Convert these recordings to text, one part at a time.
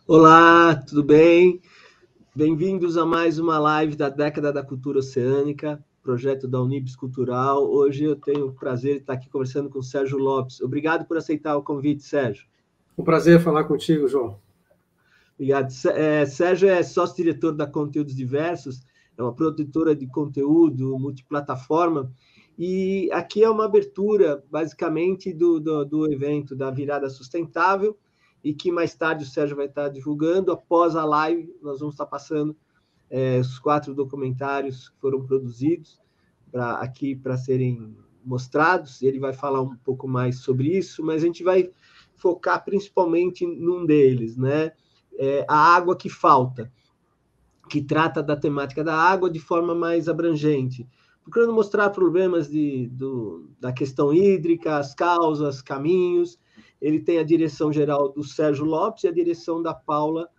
Olá, tudo bem? Bem-vindos a mais uma live da Década da Cultura Oceânica, projeto da Unibis Cultural. Hoje eu tenho o prazer de estar aqui conversando com o Sérgio Lopes. Obrigado por aceitar o convite, Sérgio. Um prazer falar contigo, João. Obrigado. Sérgio é sócio-diretor da Conteúdos Diversos, é uma produtora de conteúdo multiplataforma, e aqui é uma abertura, basicamente, do evento da Virada Sustentável, e que mais tarde o Sérgio vai estar divulgando. Após a live, nós vamos estar passando os 4 documentários que foram produzidos aqui para serem mostrados. Ele vai falar um pouco mais sobre isso, mas a gente vai focar principalmente num deles, né? A Água que Falta, que trata da temática da água de forma mais abrangente, procurando mostrar problemas da questão hídrica, as causas, caminhos. Ele tem a direção geral do Sérgio Lopes e a direção da Paula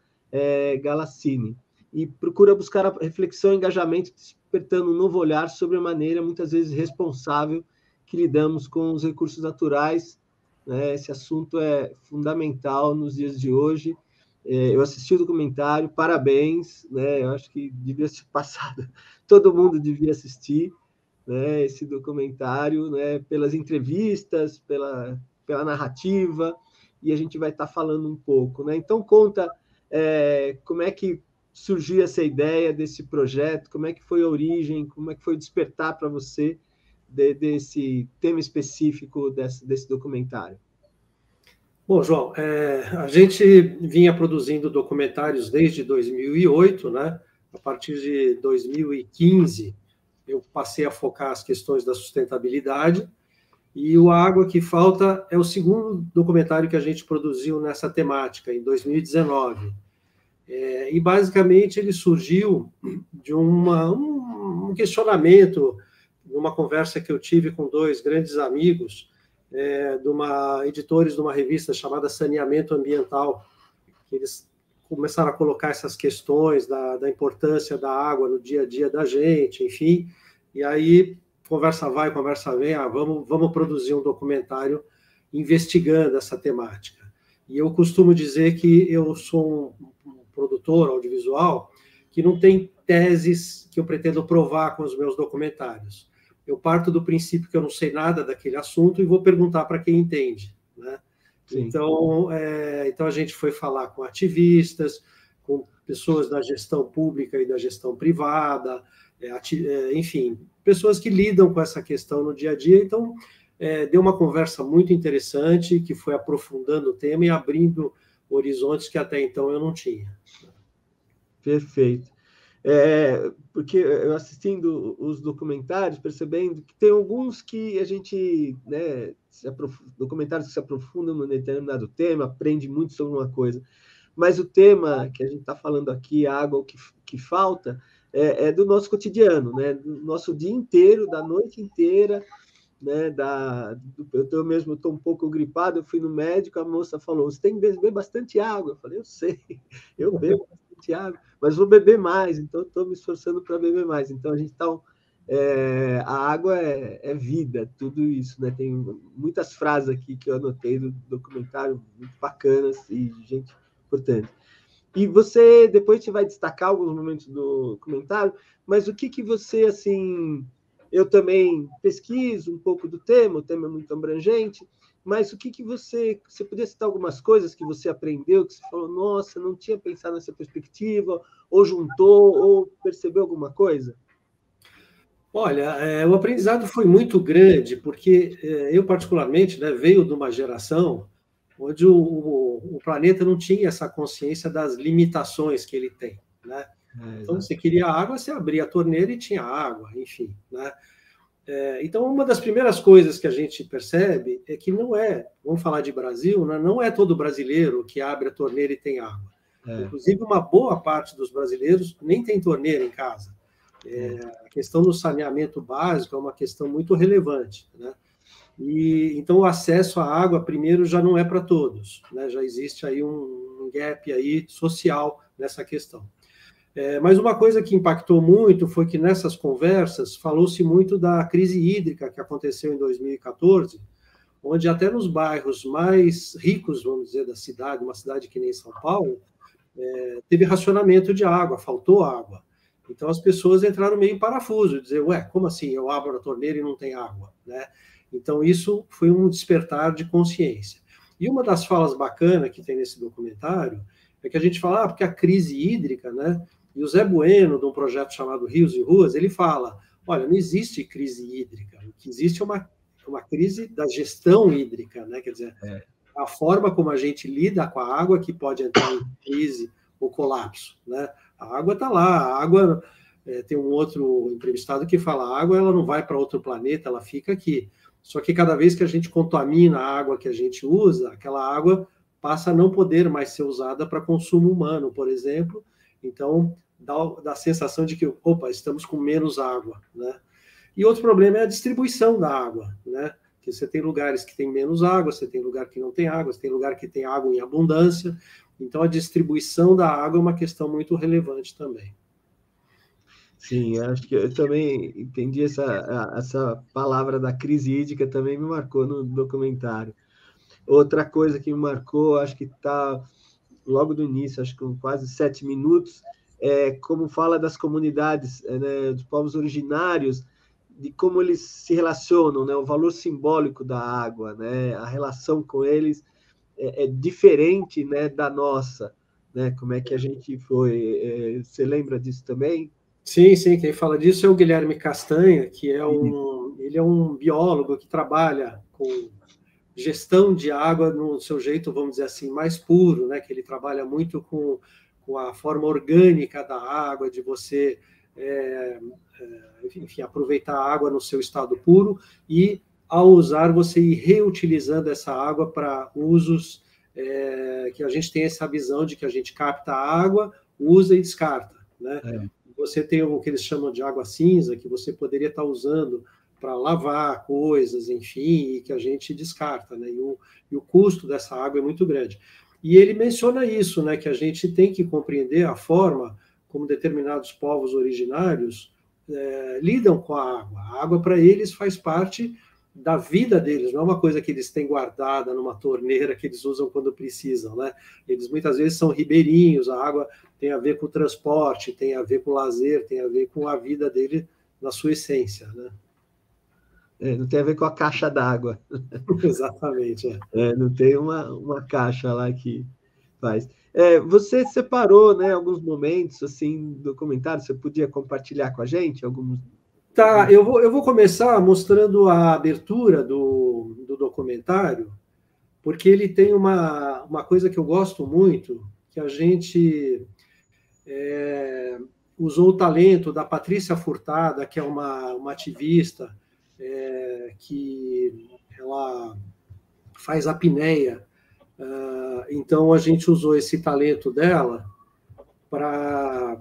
Galassini, e procura buscar a reflexão e engajamento, despertando um novo olhar sobre a maneira, muitas vezes, responsável que lidamos com os recursos naturais. Né? Esse assunto é fundamental nos dias de hoje. Eu assisti o documentário, parabéns, né? Eu acho que devia ser passado, todo mundo devia assistir, né, esse documentário, né, pelas entrevistas, pela narrativa, e a gente vai estar falando um pouco. Né? Então, conta como é que surgiu essa ideia desse projeto, como é que foi a origem, como é que foi o despertar para você desse tema específico desse documentário. Bom, João, a gente vinha produzindo documentários desde 2008, né? A partir de 2015, eu passei a focar as questões da sustentabilidade, e o A Água que Falta é o segundo documentário que a gente produziu nessa temática, em 2019. E, basicamente, ele surgiu de um questionamento, numa conversa que eu tive com dois grandes amigos, editores de uma revista chamada Saneamento Ambiental, que eles começaram a colocar essas questões da importância da água no dia a dia da gente, enfim, e aí conversa vai, conversa vem, vamos produzir um documentário investigando essa temática. E eu costumo dizer que eu sou um produtor audiovisual que não tem teses que eu pretendo provar com os meus documentários. Eu parto do princípio que eu não sei nada daquele assunto e vou perguntar para quem entende, né? Então a gente foi falar com ativistas, com pessoas da gestão pública e da gestão privada, enfim, pessoas que lidam com essa questão no dia a dia. Então, deu uma conversa muito interessante, que foi aprofundando o tema e abrindo horizontes que até então eu não tinha. Perfeito. Porque eu assistindo os documentários, percebendo que tem alguns que a gente, né, documentários que se aprofundam num determinado tema, aprende muito sobre uma coisa, mas o tema que a gente está falando aqui, a água que falta, é do nosso cotidiano, né, do nosso dia inteiro, da noite inteira, né, eu mesmo estou um pouco gripado, eu fui no médico, a moça falou, você tem que beber bastante água. Eu falei, eu sei, eu bebo bastante água, mas vou beber mais, então estou me esforçando para beber mais. Então a gente está... a água é vida, tudo isso, né? Tem muitas frases aqui que eu anotei do documentário, muito bacanas e gente importante. E você, depois você vai destacar alguns momentos do documentário, mas o que você, assim... Eu também pesquiso um pouco do tema, o tema é muito abrangente, mas o que você podia citar algumas coisas que você aprendeu, que você falou, nossa, não tinha pensado nessa perspectiva, ou juntou, ou percebeu alguma coisa? Olha, o aprendizado foi muito grande, porque eu, particularmente, né, venho de uma geração onde o planeta não tinha essa consciência das limitações que ele tem, né? Então, você queria água, você abria a torneira e tinha água, enfim, né? Então, uma das primeiras coisas que a gente percebe é que vamos falar de Brasil, né, não é todo brasileiro que abre a torneira e tem água. Inclusive, uma boa parte dos brasileiros nem tem torneira em casa. A questão do saneamento básico é uma questão muito relevante, né? E então o acesso à água, primeiro, já não é para todos, né? Já existe aí um gap aí social nessa questão. Mas uma coisa que impactou muito foi que nessas conversas falou-se muito da crise hídrica que aconteceu em 2014, onde até nos bairros mais ricos, vamos dizer, da cidade, uma cidade que nem São Paulo, teve racionamento de água, faltou água. Então as pessoas entraram meio em parafuso, dizer, ué, como assim eu abro a torneira e não tem água, né? Então isso foi um despertar de consciência. E uma das falas bacanas que tem nesse documentário é que a gente fala, porque a crise hídrica, né? E o Zé Bueno, de um projeto chamado Rios e Ruas, ele fala, olha, não existe crise hídrica, o que existe é uma crise da gestão hídrica, né? Quer dizer, a forma como a gente lida com a água que pode entrar em crise ou colapso, né? A água está lá, a água... tem um outro entrevistado que fala, a água ela não vai para outro planeta, ela fica aqui. Só que cada vez que a gente contamina a água que a gente usa, aquela água passa a não poder mais ser usada para consumo humano, por exemplo. Então, dá a sensação de que, opa, estamos com menos água, né? E outro problema é a distribuição da água, né? Que você tem lugares que tem menos água, você tem lugar que não tem água, você tem lugar que tem água em abundância. Então, a distribuição da água é uma questão muito relevante também. Sim, acho que eu também entendi essa palavra da crise hídrica, também me marcou no documentário. Outra coisa que me marcou, acho que está logo do início, acho que com quase 7 minutos, como fala das comunidades, né, dos povos originários, de como eles se relacionam, né, o valor simbólico da água, né, a relação com eles é diferente, né, da nossa, né, como é que a gente foi. Você lembra disso também? Sim, sim, quem fala disso é o Guilherme Castanha, que ele é um biólogo que trabalha com gestão de água no seu jeito, vamos dizer assim, mais puro, né? Que ele trabalha muito com a forma orgânica da água, de você, enfim, aproveitar a água no seu estado puro e, ao usar, você ir reutilizando essa água para usos que a gente tem essa visão de que a gente capta a água, usa e descarta, né? Você tem o que eles chamam de água cinza, que você poderia estar usando para lavar coisas, enfim, e que a gente descarta, né? E o custo dessa água é muito grande. E ele menciona isso, né? Que a gente tem que compreender a forma como determinados povos originários lidam com a água. A água, para eles, faz parte da vida deles, não é uma coisa que eles têm guardada numa torneira que eles usam quando precisam, né? Eles muitas vezes são ribeirinhos, a água tem a ver com o transporte, tem a ver com o lazer, tem a ver com a vida dele na sua essência, né? Não tem a ver com a caixa d'água. Exatamente. Não tem uma caixa lá que faz. Você separou, né, alguns momentos assim do documentário, você podia compartilhar com a gente alguns? Tá, eu vou começar mostrando a abertura do documentário, porque ele tem uma coisa que eu gosto muito, que a gente usou o talento da Patrícia Furtada, que é uma ativista que ela faz apneia. Então, a gente usou esse talento dela para...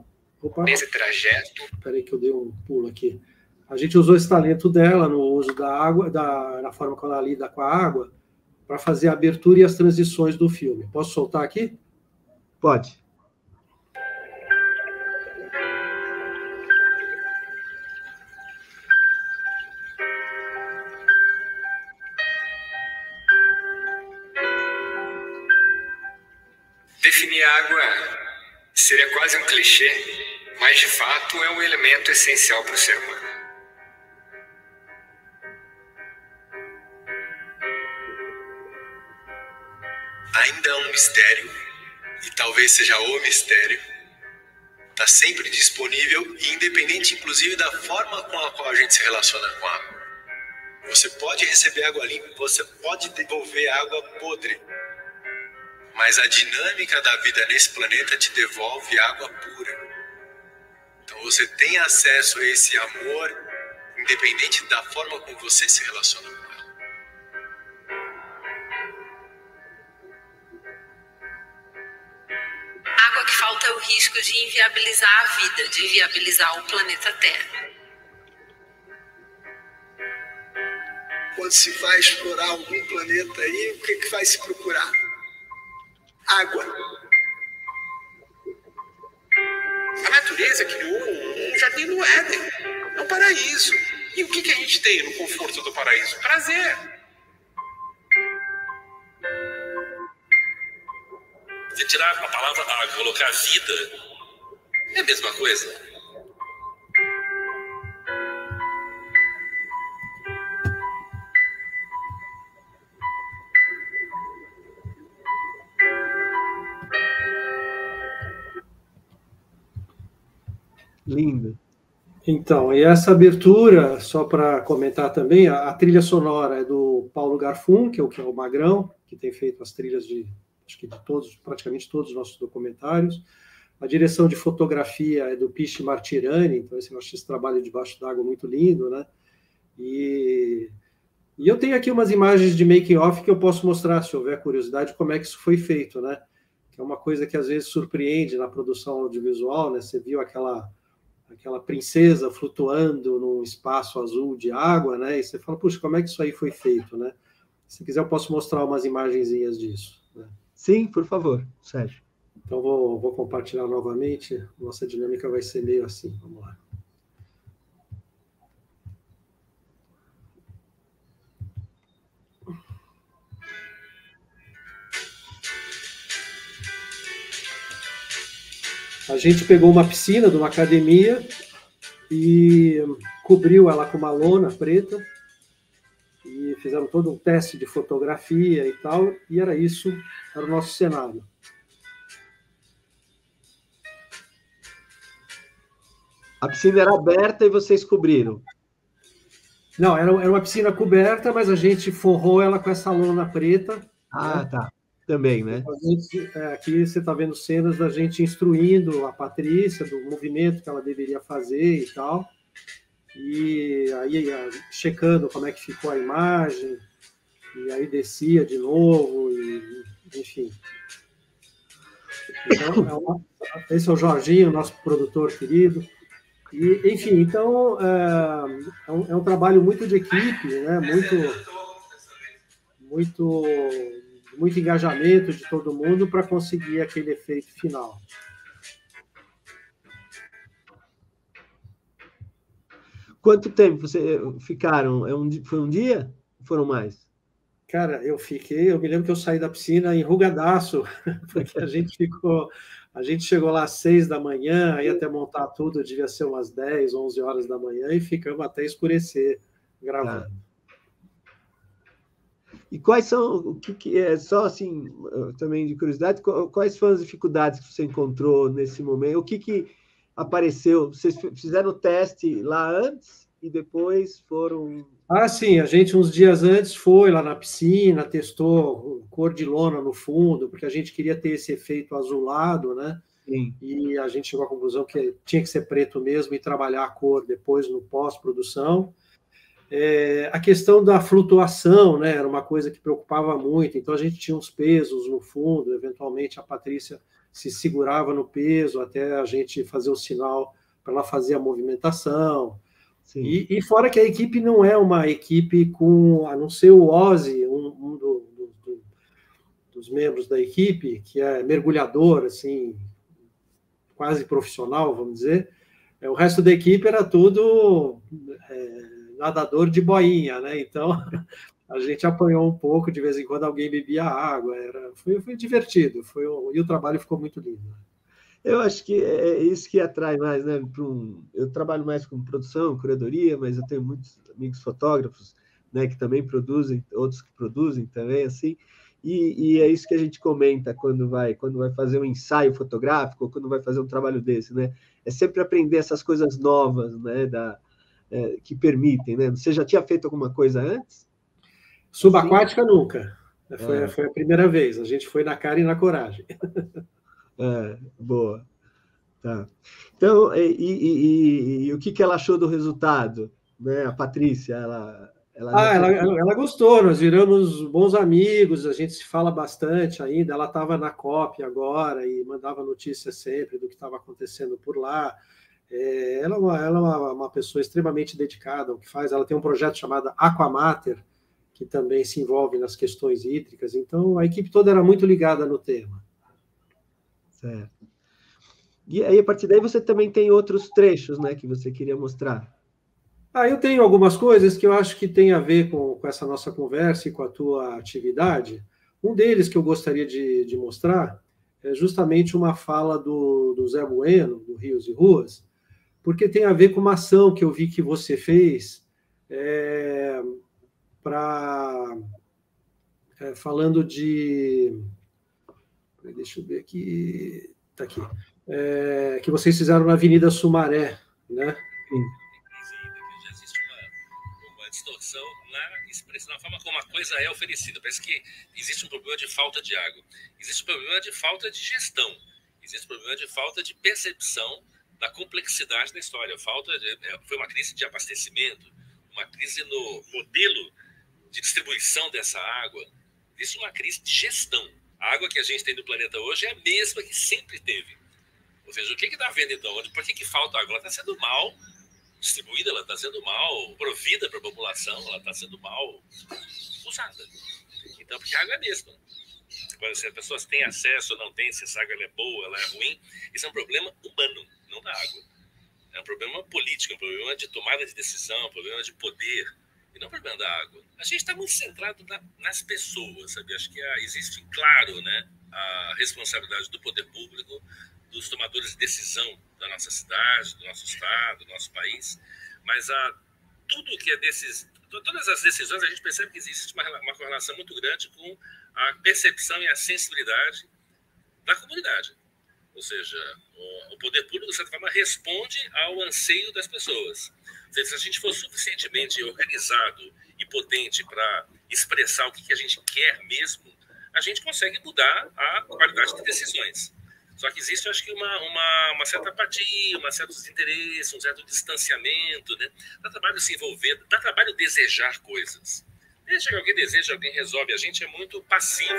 Nesse trajeto... Espera aí que eu dei um pulo aqui. A gente usou esse talento dela no uso da água, na forma como ela lida com a água, para fazer a abertura e as transições do filme. Posso soltar aqui? Pode. Definir água seria quase um clichê, mas de fato é um elemento essencial para o ser humano. Ainda é um mistério, e talvez seja o mistério, está sempre disponível e independente inclusive da forma com a qual a gente se relaciona com a água. Você pode receber água limpa, você pode devolver água podre, mas a dinâmica da vida nesse planeta te devolve água pura. Então você tem acesso a esse amor, independente da forma como você se relaciona com ela. Água que falta é o risco de inviabilizar a vida, de inviabilizar o planeta Terra. Quando se vai explorar algum planeta aí, o que vai se procurar? Água. A natureza criou um jardim do Éden. É um paraíso. E o que a gente tem no conforto do paraíso? Prazer. Você tirar a palavra água e colocar vida, é a mesma coisa. Lindo. Então, e essa abertura, só para comentar também, a trilha sonora é do Paulo Garfunkel, que é o Magrão, que tem feito as trilhas de, acho que de todos, praticamente todos os nossos documentários. A direção de fotografia é do Pichi Martirani, então eu acho esse trabalho debaixo d'água muito lindo, né? E eu tenho aqui umas imagens de making-off que eu posso mostrar, se houver curiosidade, como é que isso foi feito, né? Que é uma coisa que às vezes surpreende na produção audiovisual, né? Você viu aquela princesa flutuando num espaço azul de água, né? E você fala, puxa, como é que isso aí foi feito, né? Se quiser, eu posso mostrar umas imagenzinhas disso, né? Sim, por favor, Sérgio. Então, vou compartilhar novamente. Nossa dinâmica vai ser meio assim. Vamos lá. A gente pegou uma piscina de uma academia e cobriu ela com uma lona preta e fizemos todo um teste de fotografia e tal, e era isso, era o nosso cenário. A piscina era aberta e vocês cobriram? Não, era uma piscina coberta, mas a gente forrou ela com essa lona preta. Ah, né? Tá. Também, né? Aqui você está vendo cenas da gente instruindo a Patrícia do movimento que ela deveria fazer e tal. E aí checando como é que ficou a imagem, e aí descia de novo, e, enfim. Então, esse é o Jorginho, nosso produtor querido. E, enfim, então é um trabalho muito de equipe, né? Muito engajamento de todo mundo para conseguir aquele efeito final. Quanto tempo vocês ficaram? Foi um dia? Foram mais? Cara, eu me lembro que eu saí da piscina enrugadaço, porque a gente chegou lá às 6 da manhã, aí até montar tudo devia ser umas 10, 11 horas da manhã, e ficamos até escurecer gravando. Tá. E quais são, o que é, só assim, também de curiosidade, quais foram as dificuldades que você encontrou nesse momento? O que apareceu? Vocês fizeram o teste lá antes e depois foram... Ah, sim, a gente uns dias antes foi lá na piscina, testou cor de lona no fundo, porque a gente queria ter esse efeito azulado, né? Sim. E a gente chegou à conclusão que tinha que ser preto mesmo e trabalhar a cor depois no pós-produção. A questão da flutuação, né, era uma coisa que preocupava muito, então a gente tinha uns pesos no fundo, eventualmente a Patrícia se segurava no peso até a gente fazer o sinal para ela fazer a movimentação. E fora que a equipe não é uma equipe com, a não ser o Ozzy, dos membros da equipe, que é mergulhador, assim, quase profissional, vamos dizer, o resto da equipe era tudo... nadador de boinha, né? Então a gente apanhou um pouco, de vez em quando alguém bebia água, foi divertido, e o trabalho ficou muito lindo. Eu acho que é isso que atrai mais, né? Eu trabalho mais com produção, curadoria, mas eu tenho muitos amigos fotógrafos, né, que também produzem, outros que produzem também, assim, e é isso que a gente comenta quando vai fazer um ensaio fotográfico, ou quando vai fazer um trabalho desse, né? É sempre aprender essas coisas novas, né, que permitem, né? Você já tinha feito alguma coisa antes? Subaquática nunca. Foi a primeira vez. A gente foi na cara e na coragem. Boa. Tá. Então, e o que ela achou do resultado? Né? A Patrícia, ela gostou, nós viramos bons amigos, a gente se fala bastante ainda, ela estava na COP agora e mandava notícias sempre do que estava acontecendo por lá. Ela é uma pessoa extremamente dedicada ao que faz. Ela tem um projeto chamado Aquamater, que também se envolve nas questões hídricas. Então, a equipe toda era muito ligada no tema. Certo. E aí, a partir daí, você também tem outros trechos, né, que você queria mostrar. Eu tenho algumas coisas que eu acho que tem a ver com essa nossa conversa e com a tua atividade. Um deles que eu gostaria de mostrar justamente uma fala do Zé Bueno, do Rios e Ruas, porque tem a ver com uma ação que eu vi que você fez falando de... Deixa eu ver aqui... Está aqui. Que vocês fizeram na Avenida Sumaré, né? Sim. Já existe uma distorção na forma como a coisa é oferecida. Parece que existe um problema de falta de água. Existe um problema de falta de gestão. Existe um problema de falta de percepção da complexidade da história. Foi uma crise de abastecimento, uma crise no modelo de distribuição dessa água. Existe uma crise de gestão. A água que a gente tem no planeta hoje é a mesma que sempre teve. Ou seja, o que está havendo então? Por que falta água? Ela está sendo mal distribuída, ela está sendo mal provida para a população, ela está sendo mal usada. Então, porque a água é a mesma. Agora, se as pessoas têm acesso ou não têm, se essa água ela é boa, ela é ruim, isso é um problema humano, não da água. É um problema político, é um problema de tomada de decisão, é um problema de poder, e não um problema da água. A gente está muito centrado nas pessoas, sabe? Acho que existe, claro, né, a responsabilidade do poder público, dos tomadores de decisão da nossa cidade, do nosso estado, do nosso país, mas tudo que todas as decisões a gente percebe que existe uma correlação muito grande com a percepção e a sensibilidade da comunidade. Ou seja, o poder público, de certa forma, responde ao anseio das pessoas. Ou seja, se a gente for suficientemente organizado e potente para expressar o que a gente quer mesmo, a gente consegue mudar a qualidade de decisões. Só que existe, eu acho que, uma certa apatia, um certo desinteresse, um certo distanciamento, né? Dá trabalho se envolver, dá trabalho desejar coisas. Deixa que alguém deseja, alguém resolve. A gente é muito passivo.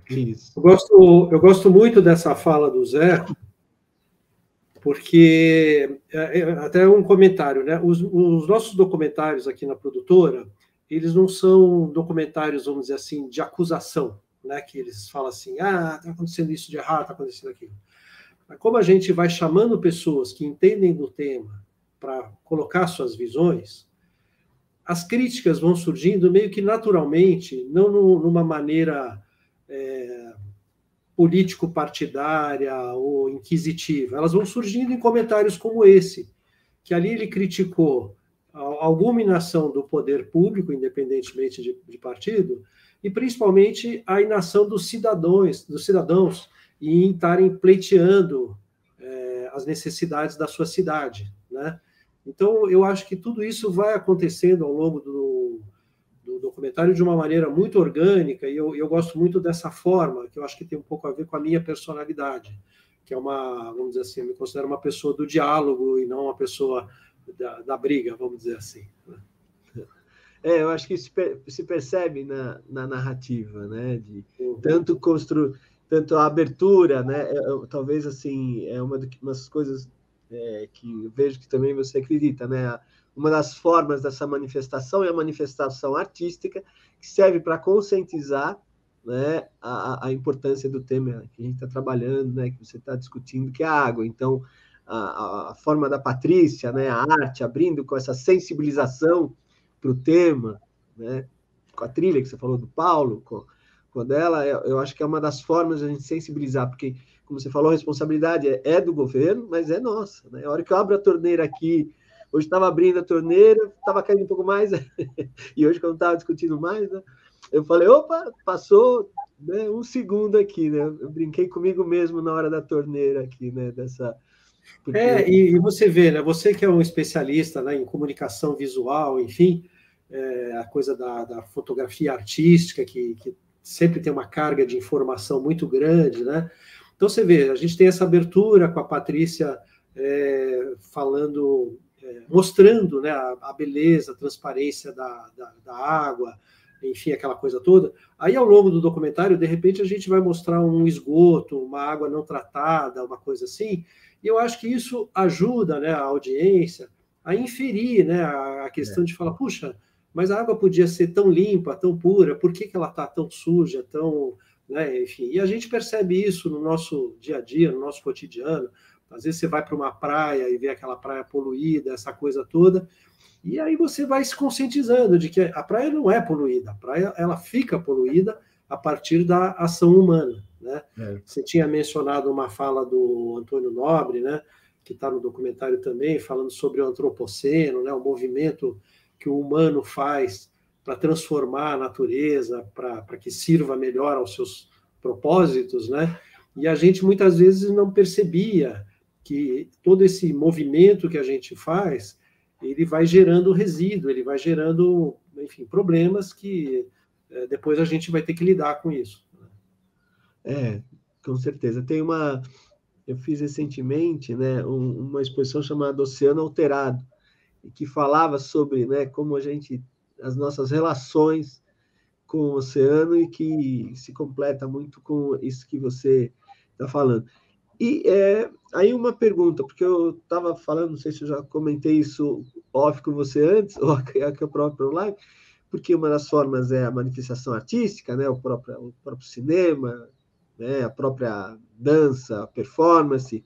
Isso. Eu gosto muito dessa fala do Zé, porque, até um comentário, né? Os nossos documentários aqui na produtora, eles não são documentários, vamos dizer assim, de acusação, né, que eles falam assim, está acontecendo isso de errado, está acontecendo aquilo. Mas como a gente vai chamando pessoas que entendem do tema para colocar suas visões, as críticas vão surgindo meio que naturalmente, não numa maneira político-partidária ou inquisitiva, elas vão surgindo em comentários como esse, que ali ele criticou alguma inação do poder público, independentemente de partido, e principalmente a inação dos cidadãos em estarem pleiteando as necessidades da sua cidade, né? Então, eu acho que tudo isso vai acontecendo ao longo do documentário de uma maneira muito orgânica, e eu gosto muito dessa forma, que eu acho que tem um pouco a ver com a minha personalidade, que é vamos dizer assim, eu me considero uma pessoa do diálogo e não uma pessoa da briga, vamos dizer assim, né? Eu acho que isso se percebe na narrativa, né? Tanto a abertura, né? Talvez assim é umas coisas que eu vejo que também você acredita, né? Uma das formas dessa manifestação é a manifestação artística, que serve para conscientizar, né, a importância do tema que a gente está trabalhando, né? Que você está discutindo, que é a água. Então, a forma da Patrícia, né? A arte abrindo com essa sensibilização para o tema, né? Com a trilha que você falou do Paulo, com dela, eu acho que é uma das formas de a gente sensibilizar, porque, como você falou, a responsabilidade é do governo, mas é nossa, né? A hora que eu abro a torneira aqui, hoje estava abrindo a torneira, estava caindo um pouco mais, e hoje, quando estava discutindo mais, né? Eu falei, opa, passou, né, um segundo aqui, né? Eu brinquei comigo mesmo na hora da torneira aqui, né? Porque... E você vê, né? Você que é um especialista, né, em comunicação visual, enfim, a coisa da fotografia artística, que sempre tem uma carga de informação muito grande, né? Então, você vê, a gente tem essa abertura com a Patrícia falando, mostrando, né, a beleza, a transparência da água, enfim, aquela coisa toda. Aí, ao longo do documentário, de repente, a gente vai mostrar um esgoto, uma água não tratada, uma coisa assim, e eu acho que isso ajuda, né, a audiência a inferir, né, a questão de falar, puxa, mas a água podia ser tão limpa, tão pura, por que ela está tão suja, tão... Né, enfim, e a gente percebe isso no nosso dia a dia, no nosso cotidiano. Às vezes você vai para uma praia e vê aquela praia poluída, essa coisa toda, e aí você vai se conscientizando de que a praia não é poluída, a praia ela fica poluída a partir da ação humana, né? É. Você tinha mencionado uma fala do Antônio Nobre, né, que está no documentário também, falando sobre o antropoceno, né, o movimento que o humano faz para transformar a natureza, para que sirva melhor aos seus propósitos, né? E a gente muitas vezes não percebia que todo esse movimento que a gente faz, ele vai gerando resíduo, ele vai gerando, enfim, problemas que depois a gente vai ter que lidar com isso. Com certeza. Eu fiz recentemente, né, uma exposição chamada Oceano Alterado, que falava sobre, né, como as nossas relações com o oceano e que se completa muito com isso que você está falando. E aí uma pergunta, porque eu estava falando, não sei se eu já comentei isso off com você antes, ou aqui o próprio online, porque uma das formas é a manifestação artística, né, o próprio cinema, né, a própria dança, a performance,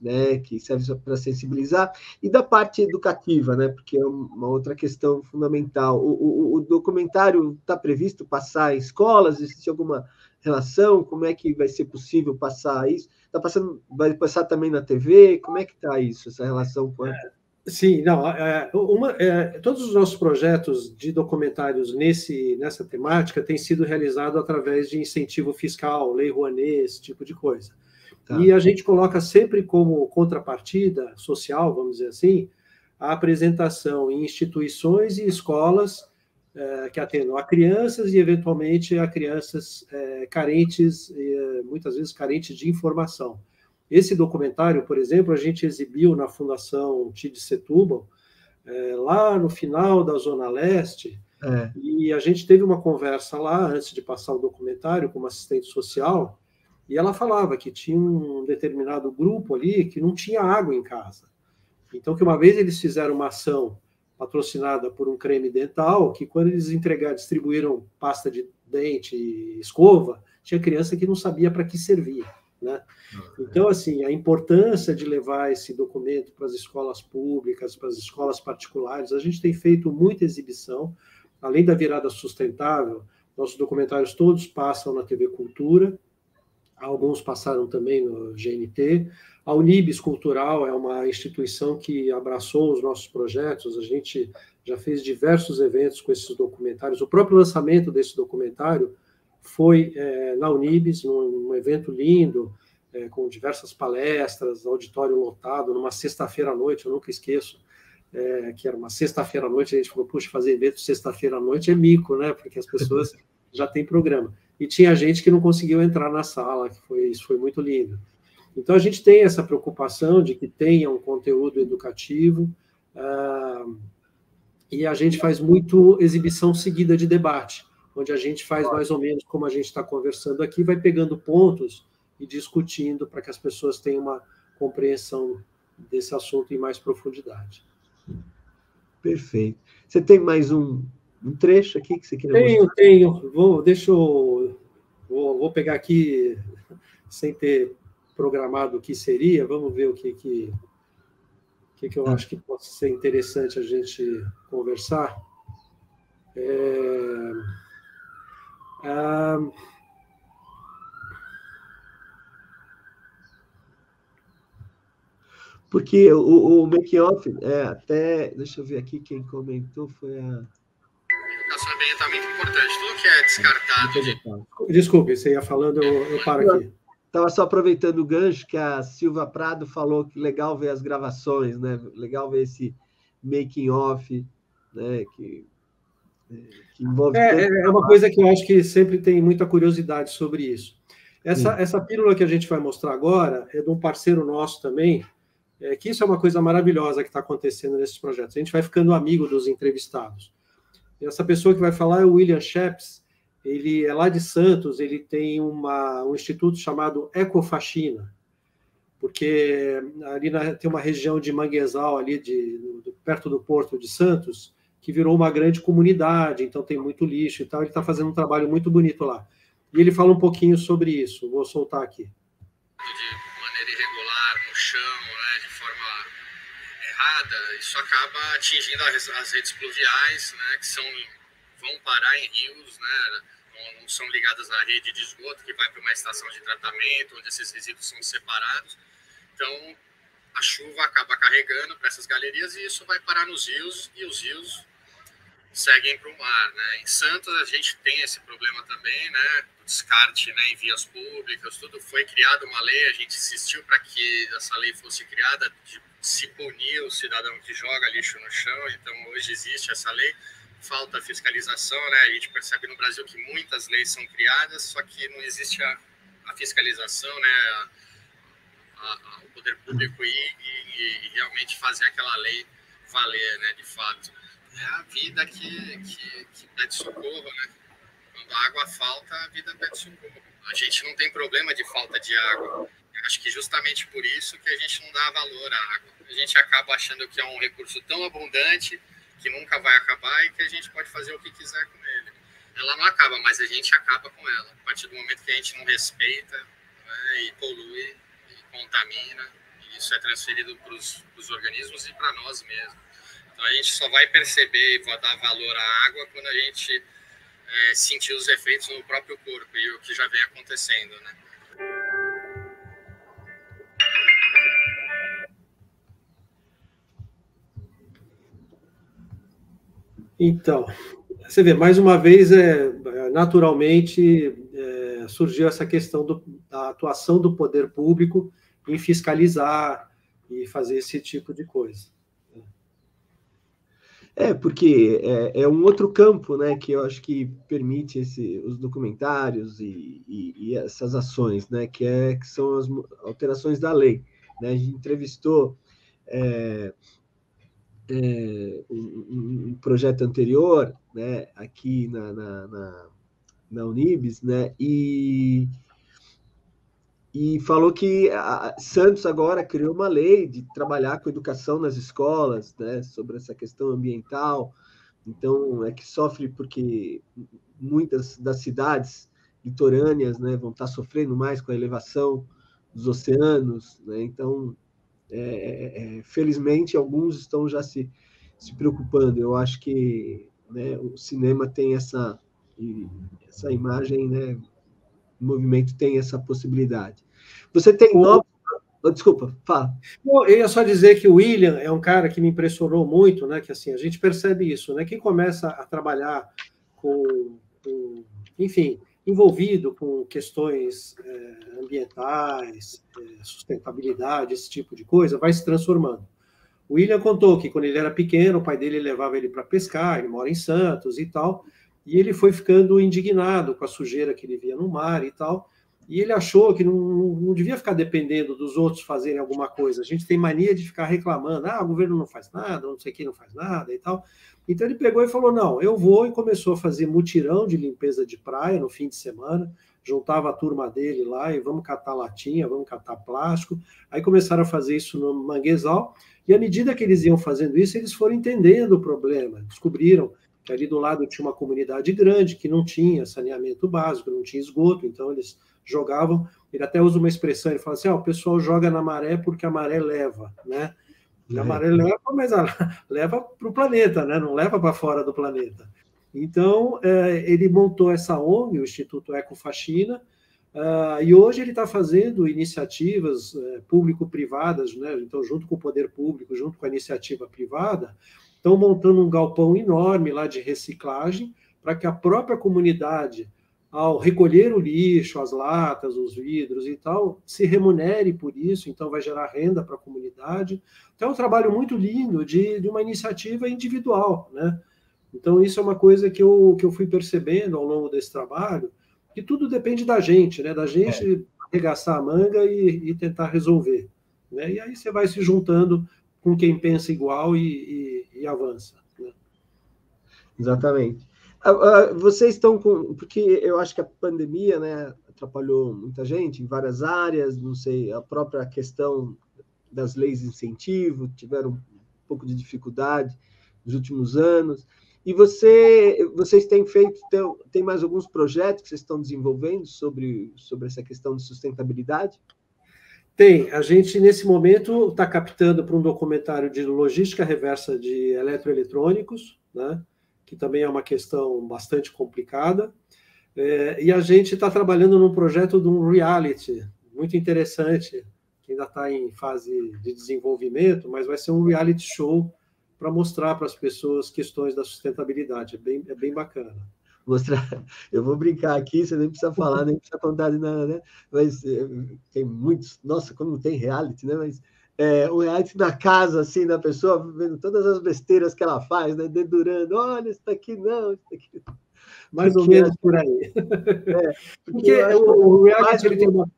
né, que serve para sensibilizar, e da parte educativa, né, porque é uma outra questão fundamental. O documentário está previsto passar em escolas? Existe alguma relação? Como é que vai ser possível passar isso? Vai passar também na TV? Como é que está isso, essa relação com a... Sim, não, todos os nossos projetos de documentários nessa temática têm sido realizados através de incentivo fiscal, Lei Rouanet, esse tipo de coisa. Tá. E a gente coloca sempre como contrapartida social, vamos dizer assim, a apresentação em instituições e escolas que atendam a crianças e, eventualmente, a crianças carentes, muitas vezes carentes de informação. Esse documentário, por exemplo, a gente exibiu na Fundação TID Setúbal, lá no final da Zona Leste, e a gente teve uma conversa lá, antes de passar o documentário, com uma assistente social, e ela falava que tinha um determinado grupo ali que não tinha água em casa. Então, que uma vez eles fizeram uma ação patrocinada por um creme dental, que quando eles distribuíram pasta de dente e escova, tinha criança que não sabia para que servia, né? Então, assim, a importância de levar esse documento para as escolas públicas, para as escolas particulares, a gente tem feito muita exibição, além da virada sustentável, nossos documentários todos passam na TV Cultura, alguns passaram também no GNT. A Unibis Cultural é uma instituição que abraçou os nossos projetos, a gente já fez diversos eventos com esses documentários. O próprio lançamento desse documentário foi na Unibis, num evento lindo, com diversas palestras, auditório lotado, numa sexta-feira à noite, eu nunca esqueço, que era uma sexta-feira à noite, a gente falou, puxa, fazer evento sexta-feira à noite é mico, né? Porque as pessoas já têm programa. E tinha gente que não conseguiu entrar na sala, isso foi muito lindo. Então, a gente tem essa preocupação de que tenha um conteúdo educativo, e a gente faz muito exibição seguida de debate, onde a gente faz mais ou menos como a gente está conversando aqui, vai pegando pontos e discutindo para que as pessoas tenham uma compreensão desse assunto em mais profundidade. Perfeito. Você tem mais um trecho aqui que você queria mostrar? Tenho. Vou pegar aqui, sem ter programado o que seria, vamos ver o que eu acho que pode ser interessante a gente conversar. Porque o make-off, até, deixa eu ver aqui, quem comentou foi a... Educação ambiental é muito importante. Tudo que é descartado... Desculpe, você ia falando, eu paro aqui. Estava só aproveitando o gancho que a Silva Prado falou que legal ver as gravações, né? Legal ver esse making-off, né? Que envolve... É uma coisa que eu acho que sempre tem muita curiosidade sobre isso. Essa pílula que a gente vai mostrar agora é de um parceiro nosso também, que isso é uma coisa maravilhosa que está acontecendo nesses projetos. A gente vai ficando amigo dos entrevistados. E essa pessoa que vai falar é o William Sheps, ele é lá de Santos, ele tem um instituto chamado Ecofaxina, porque ali tem uma região de manguezal, ali perto do Porto de Santos, que virou uma grande comunidade, então tem muito lixo e tal, ele está fazendo um trabalho muito bonito lá. E ele fala um pouquinho sobre isso, vou soltar aqui. De maneira irregular, no chão, né, de forma errada, isso acaba atingindo as redes pluviais, né, que vão parar em rios, né, não são ligadas à rede de esgoto, que vai para uma estação de tratamento, onde esses resíduos são separados. Então, a chuva acaba carregando para essas galerias e isso vai parar nos rios, e os rios seguem para o mar, né? Em Santos a gente tem esse problema também, né? O descarte, né, em vias públicas, tudo. Foi criada uma lei, a gente insistiu para que essa lei fosse criada, de se punir o cidadão que joga lixo no chão. Então hoje existe essa lei, falta fiscalização, né? A gente percebe no Brasil que muitas leis são criadas, só que não existe a fiscalização, né? O poder público e realmente fazer aquela lei valer, né, de fato. É a vida que pede socorro, né? Quando a água falta, a vida pede socorro. A gente não tem problema de falta de água. Eu acho que justamente por isso que a gente não dá valor à água. A gente acaba achando que é um recurso tão abundante que nunca vai acabar e que a gente pode fazer o que quiser com ele. Ela não acaba, mas a gente acaba com ela. A partir do momento que a gente não respeita, né, e polui, e contamina, e isso é transferido para os organismos e para nós mesmos. Então, a gente só vai perceber e vai dar valor à água quando a gente sentir os efeitos no próprio corpo, e o que já vem acontecendo, né? Então, você vê, mais uma vez, naturalmente, surgiu essa questão da atuação do poder público em fiscalizar e fazer esse tipo de coisa. Porque é um outro campo, né, que eu acho que permite os documentários e essas ações, né, que são as alterações da lei, né? A gente entrevistou um projeto anterior, né, aqui na Unibis, né, e falou que Santos agora criou uma lei de trabalhar com educação nas escolas, né, sobre essa questão ambiental. Então, que sofre porque muitas das cidades litorâneas, né, vão estar sofrendo mais com a elevação dos oceanos, né? Então, felizmente, alguns estão já se preocupando. Eu acho que, né, o cinema tem essa imagem, né, o movimento tem essa possibilidade. Você tem novos... Desculpa, fala. Eu ia só dizer que o William é um cara que me impressionou muito, né? Que assim, a gente percebe isso, né? Quem começa a trabalhar enfim, envolvido com questões ambientais, sustentabilidade, esse tipo de coisa, vai se transformando. O William contou que quando ele era pequeno, o pai dele levava ele para pescar, ele mora em Santos e tal, e ele foi ficando indignado com a sujeira que ele via no mar e tal, e ele achou que não devia ficar dependendo dos outros fazerem alguma coisa. A gente tem mania de ficar reclamando, o governo não faz nada, não sei quem não faz nada e tal. Então ele pegou e falou, não, eu vou, e começou a fazer mutirão de limpeza de praia no fim de semana, juntava a turma dele lá e vamos catar latinha, vamos catar plástico. Aí começaram a fazer isso no manguezal, e à medida que eles iam fazendo isso, eles foram entendendo o problema, descobriram que ali do lado tinha uma comunidade grande que não tinha saneamento básico, não tinha esgoto, então eles jogavam, ele até usa uma expressão, ele fala assim, o pessoal joga na maré porque a maré leva, né? A maré leva, mas leva para o planeta, né? Não leva para fora do planeta. Então, ele montou essa ONG, o Instituto Ecofaxina, e hoje ele está fazendo iniciativas público-privadas, né? Então, junto com o poder público, junto com a iniciativa privada, estão montando um galpão enorme lá de reciclagem para que a própria comunidade, ao recolher o lixo, as latas, os vidros e tal, se remunere por isso, então vai gerar renda para a comunidade. Então é um trabalho muito lindo de uma iniciativa individual, né? Então isso é uma coisa que eu fui percebendo ao longo desse trabalho, que tudo depende da gente, né? Da gente arregaçar a manga e tentar resolver, né? E aí você vai se juntando com quem pensa igual e avança, né? Exatamente. Vocês estão com... Porque eu acho que a pandemia, né, atrapalhou muita gente em várias áreas, não sei, a própria questão das leis de incentivo, tiveram um pouco de dificuldade nos últimos anos. E vocês têm feito... Tem mais alguns projetos que vocês estão desenvolvendo sobre essa questão de sustentabilidade? Tem. A gente, nesse momento, está captando para um documentário de logística reversa de eletroeletrônicos, né? Que também é uma questão bastante complicada. E a gente está trabalhando num projeto de um reality muito interessante, que ainda está em fase de desenvolvimento, mas vai ser um reality show para mostrar para as pessoas questões da sustentabilidade. É bem bacana. Mostrar, eu vou brincar aqui, você nem precisa falar, nem precisa contar de nada, né? Mas tem muitos, nossa, como tem reality, né? Mas o reality na casa, assim, da pessoa, vendo todas as besteiras que ela faz, né? Dedurando, olha, isso daqui não, isso daqui... Mais ou menos por aí. Porque o reality, ele tem uma...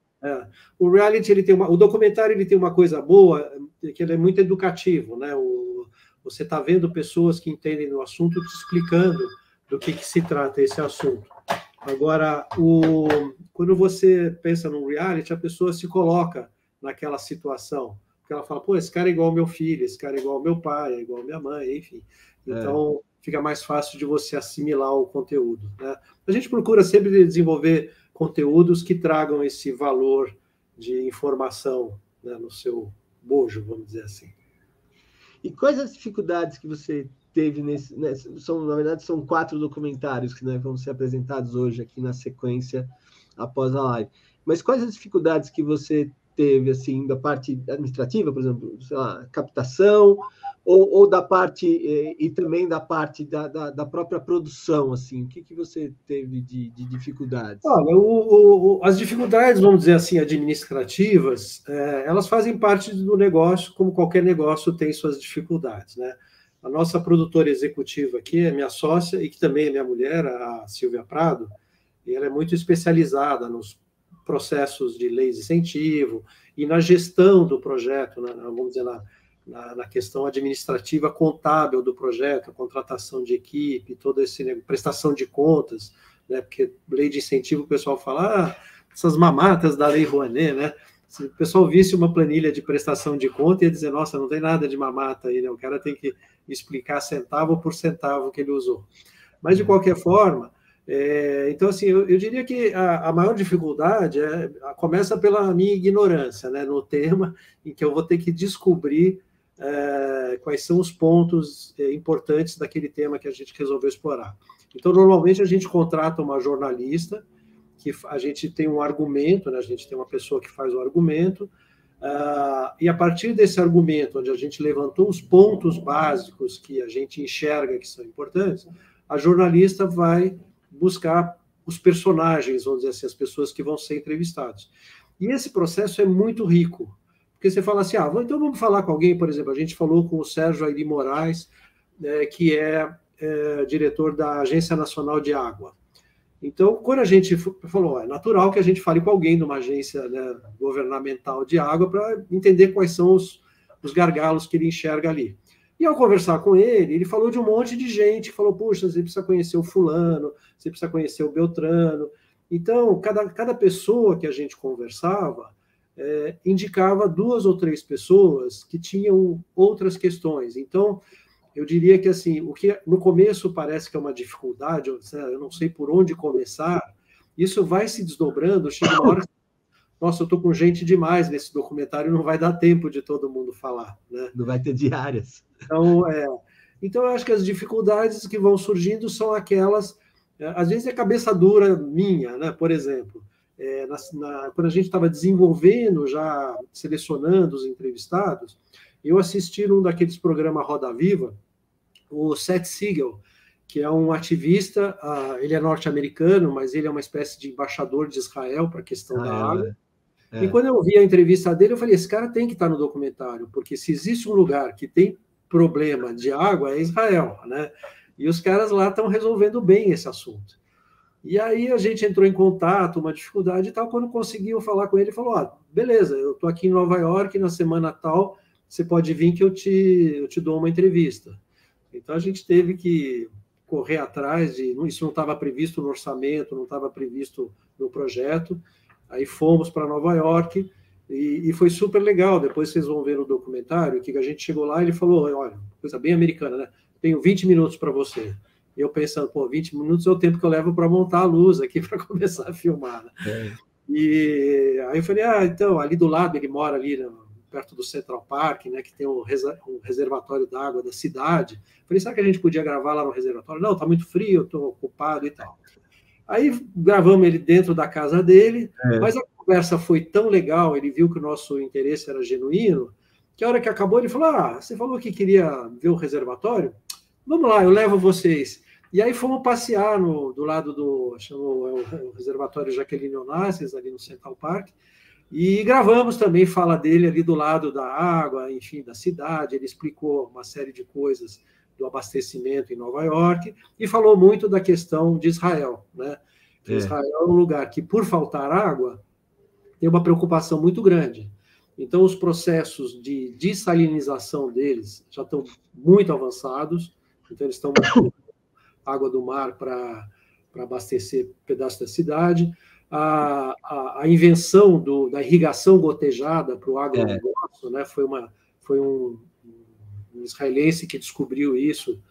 o reality, ele tem uma... O documentário, ele tem uma coisa boa, que ele é muito educativo, né? Você está vendo pessoas que entendem do assunto te explicando do que se trata esse assunto. Agora, quando você pensa num reality, a pessoa se coloca naquela situação. Porque ela fala, pô, esse cara é igual ao meu filho, esse cara é igual ao meu pai, é igual à minha mãe, enfim. Então, fica mais fácil de você assimilar o conteúdo, né? A gente procura sempre desenvolver conteúdos que tragam esse valor de informação, né, no seu bojo, vamos dizer assim. E quais as dificuldades que você teve na verdade, são 4 documentários que, né, vão ser apresentados hoje aqui na sequência após a live. Mas quais as dificuldades que você teve, assim, da parte administrativa, por exemplo, sei lá, captação, ou da parte, e também da parte da própria produção, assim, o que você teve de dificuldades? Olha, as dificuldades, vamos dizer assim, administrativas, elas fazem parte do negócio, como qualquer negócio tem suas dificuldades, né? A nossa produtora executiva aqui é minha sócia e que também é minha mulher, a Silvia Prado, e ela é muito especializada nos processos de leis de incentivo e na gestão do projeto, né, vamos dizer, na questão administrativa contábil do projeto, a contratação de equipe, toda essa prestação de contas, né, porque lei de incentivo o pessoal fala, essas mamatas da Lei Rouanet, né? Se o pessoal visse uma planilha de prestação de conta, ia dizer, nossa, não tem nada de mamata aí, né? O cara tem que explicar centavo por centavo que ele usou. Mas, de qualquer forma, então, assim, eu diria que a maior dificuldade começa pela minha ignorância, né, no tema, em que eu vou ter que descobrir quais são os pontos importantes daquele tema que a gente resolveu explorar. Então, normalmente, a gente contrata uma jornalista, que a gente tem um argumento, né? A gente tem uma pessoa que faz o argumento, e a partir desse argumento, onde a gente levantou os pontos básicos que a gente enxerga que são importantes, a jornalista vai buscar os personagens, vamos dizer assim, as pessoas que vão ser entrevistados. E esse processo é muito rico, porque você fala assim, então vamos falar com alguém, por exemplo, a gente falou com o Sérgio Airi Moraes, que é diretor da Agência Nacional de Água. Então, quando a gente falou, é natural que a gente fale com alguém de uma agência, né, governamental de água para entender quais são os gargalos que ele enxerga ali. E ao conversar com ele falou de um monte de gente, falou, puxa, você precisa conhecer o fulano, você precisa conhecer o Beltrano. Então, cada pessoa que a gente conversava indicava 2 ou 3 pessoas que tinham outras questões. Então, eu diria que, assim, o que no começo parece que é uma dificuldade, eu não sei por onde começar, isso vai se desdobrando, chega uma hora que, nossa, eu estou com gente demais nesse documentário, não vai dar tempo de todo mundo falar, né? Não vai ter diárias. Então, eu acho que as dificuldades que vão surgindo são aquelas, às vezes é cabeça dura minha, né? Por exemplo, quando a gente estava desenvolvendo, já selecionando os entrevistados, eu assisti num daqueles programas Roda Viva, o Seth Siegel, que é um ativista, ele é norte-americano, mas ele é uma espécie de embaixador de Israel para a questão da água. E quando eu vi a entrevista dele, eu falei, esse cara tem que estar no documentário, porque se existe um lugar que tem problema de água, é Israel, né? E os caras lá estão resolvendo bem esse assunto. E aí a gente entrou em contato, uma dificuldade e tal, quando conseguiu falar com ele, ele falou, beleza, eu estou aqui em Nova York, na semana tal, você pode vir que eu te dou uma entrevista. Então, a gente teve que correr atrás isso não estava previsto no orçamento, não estava previsto no projeto, aí fomos para Nova York e foi super legal. Depois vocês vão ver no documentário que a gente chegou lá e ele falou, olha, coisa bem americana, né? Tenho 20 minutos para você. E eu pensando, 20 minutos é o tempo que eu levo para montar a luz aqui para começar a filmar, né? E aí eu falei, então, ali do lado, ele mora ali perto do Central Park, né, que tem um reservatório d'água da cidade. Falei, será que a gente podia gravar lá no reservatório? Não, está muito frio, eu estou ocupado e tal. Aí gravamos ele dentro da casa dele, mas a conversa foi tão legal, ele viu que o nosso interesse era genuíno, que a hora que acabou ele falou, você falou que queria ver o reservatório? Vamos lá, eu levo vocês. E aí fomos passear do lado do o reservatório Jaqueline Onassis, ali no Central Park, e gravamos também fala dele ali do lado da água, enfim, da cidade. Ele explicou uma série de coisas do abastecimento em Nova York e falou muito da questão de Israel, né? Que Israel é um lugar que, por faltar água, tem uma preocupação muito grande. Então, os processos de dessalinização deles já estão muito avançados, então eles estão usando água do mar para abastecer pedaços da cidade. A invenção da irrigação gotejada para o agronegócio, né, foi um israelense que descobriu isso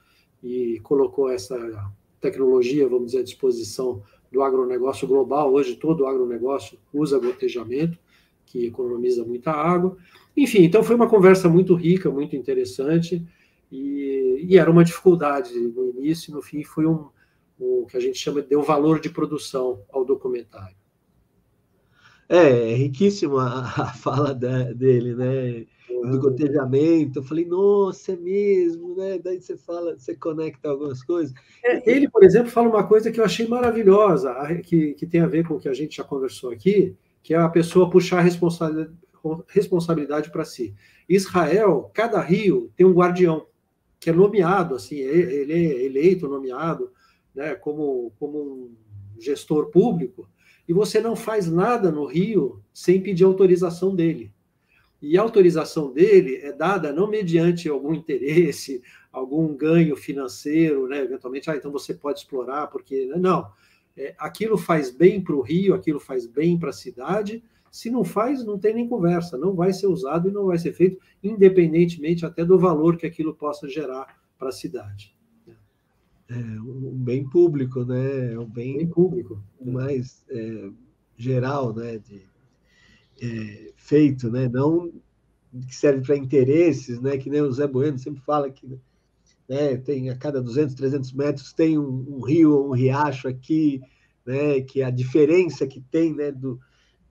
e colocou essa tecnologia, vamos dizer, à disposição do agronegócio global. Hoje, todo o agronegócio usa gotejamento, que economiza muita água. Enfim, então foi uma conversa muito rica, muito interessante, e era uma dificuldade no início, no fim foi o que a gente chama de deu valor de produção ao documentário. É riquíssima a fala dele, né? Do gotejamento. Eu falei, nossa, é mesmo, né? Daí você conecta algumas coisas. Ele, por exemplo, fala uma coisa que eu achei maravilhosa, que tem a ver com o que a gente já conversou aqui, que é a pessoa puxar a responsabilidade para si. Israel, cada rio tem um guardião, que é nomeado, assim, ele é eleito, nomeado, né, como um gestor público, e você não faz nada no rio sem pedir autorização dele. E a autorização dele é dada não mediante algum interesse, algum ganho financeiro, né, eventualmente, então você pode explorar, porque... Não, aquilo faz bem para o rio, aquilo faz bem para a cidade. Se não faz, não tem nem conversa, não vai ser usado e não vai ser feito, independentemente até do valor que aquilo possa gerar para a cidade. Um bem público, né? Um bem público, mais geral, né? Feito, né? Não que serve para interesses, né? Que nem o Zé Bueno sempre fala que, né, tem a cada 200, 300 metros tem um rio ou um riacho aqui, né? Que a diferença que tem, né?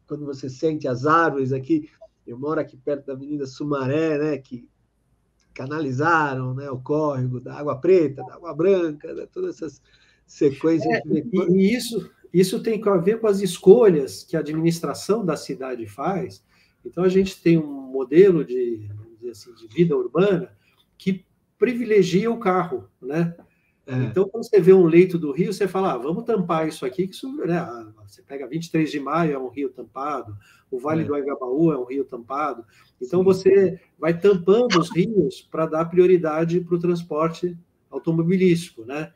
Quando você sente as árvores aqui, eu moro aqui perto da Avenida Sumaré, né, que canalizaram, né, o córrego da Água Preta, da Água Branca, né, todas essas sequências. E isso tem a ver com as escolhas que a administração da cidade faz. Então, a gente tem um modelo de vida urbana que privilegia o carro, né? Então, quando você vê um leito do rio, você fala, vamos tampar isso aqui, que isso, né, você pega 23 de maio, é um rio tampado, o Vale do Aigabaú é um rio tampado, então você vai tampando os rios para dar prioridade para o transporte automobilístico, né?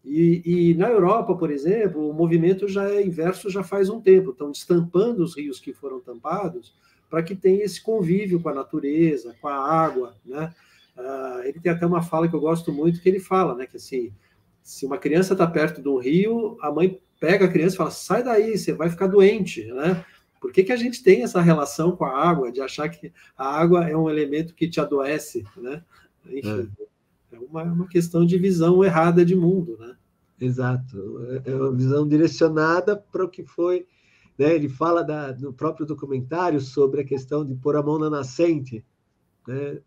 E na Europa, por exemplo, o movimento já é inverso já faz um tempo, estão destampando os rios que foram tampados para que tenha esse convívio com a natureza, com a água, né? Ele tem até uma fala que eu gosto muito, que ele fala, né, que assim, se uma criança está perto de um rio, a mãe pega a criança e fala, sai daí, você vai ficar doente, né? Por que a gente tem essa relação com a água, de achar que a água é um elemento que te adoece, né? Enfim, é uma questão de visão errada de mundo, né? Exato, é uma visão direcionada para o que foi, né? Ele fala no próprio documentário sobre a questão de pôr a mão na nascente, né?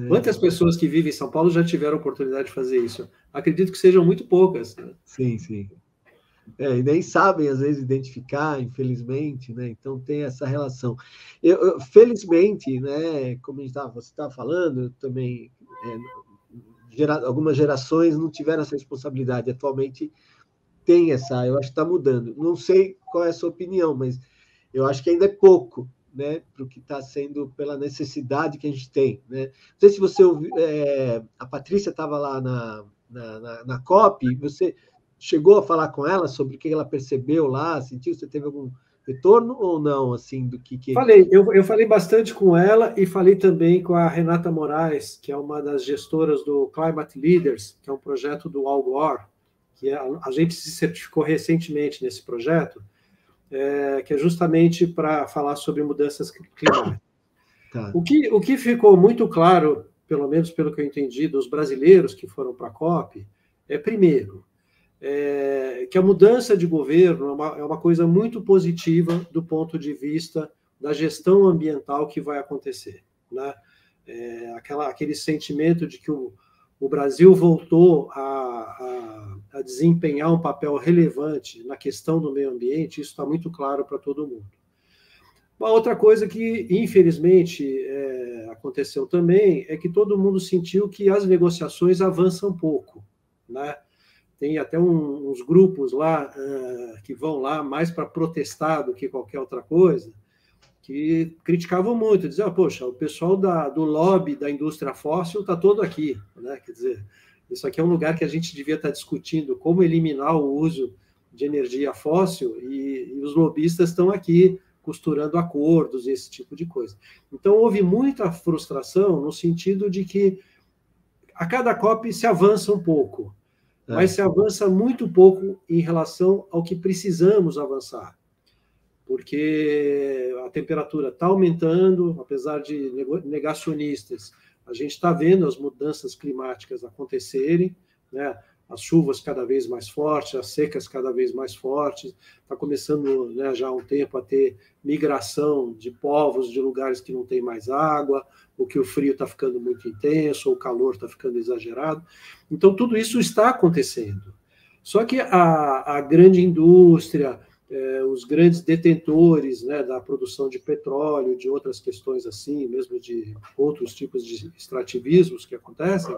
Quantas pessoas que vivem em São Paulo já tiveram a oportunidade de fazer isso? Acredito que sejam muito poucas. Né? Sim, sim. E nem sabem, às vezes, identificar, infelizmente, né? Então tem essa relação. Felizmente, né, como você estava falando, eu também, algumas gerações não tiveram essa responsabilidade. Atualmente tem essa, eu acho que está mudando. Não sei qual é a sua opinião, mas eu acho que ainda é pouco, né, para o que está sendo, pela necessidade que a gente tem, né? Não sei se você ouviu, a Patrícia estava lá na COP, você chegou a falar com ela sobre o que ela percebeu lá, sentiu, você teve algum retorno ou não, assim, do que... Falei, eu falei bastante com ela e falei também com a Renata Moraes, que é uma das gestoras do Climate Leaders, que é um projeto do Al Gore, que a gente se certificou recentemente nesse projeto, que é justamente para falar sobre mudanças climáticas. Tá. O que ficou muito claro, pelo menos pelo que eu entendi, dos brasileiros que foram para a COP, primeiro, que a mudança de governo é uma coisa muito positiva do ponto de vista da gestão ambiental que vai acontecer, né? Aquele sentimento de que o Brasil voltou a desempenhar um papel relevante na questão do meio ambiente, isso está muito claro para todo mundo. Uma outra coisa que, infelizmente, aconteceu também é que todo mundo sentiu que as negociações avançam pouco, né? Tem até uns grupos lá que vão lá mais para protestar do que qualquer outra coisa, que criticavam muito, diziam, poxa, o pessoal do lobby da indústria fóssil está todo aqui, né? Quer dizer, isso aqui é um lugar que a gente devia estar discutindo como eliminar o uso de energia fóssil e os lobistas estão aqui costurando acordos, esse tipo de coisa. Então, houve muita frustração no sentido de que a cada COP se avança um pouco, mas se avança muito pouco em relação ao que precisamos avançar, porque a temperatura está aumentando, apesar de negacionistas, a gente está vendo as mudanças climáticas acontecerem, né? As chuvas cada vez mais fortes, as secas cada vez mais fortes, está começando, né, já há um tempo a ter migração de povos de lugares que não tem mais água, ou que o frio está ficando muito intenso, ou o calor está ficando exagerado. Então, tudo isso está acontecendo. Só que a grande indústria, os grandes detentores, né, da produção de petróleo, de outras questões assim, mesmo de outros tipos de extrativismos que acontecem,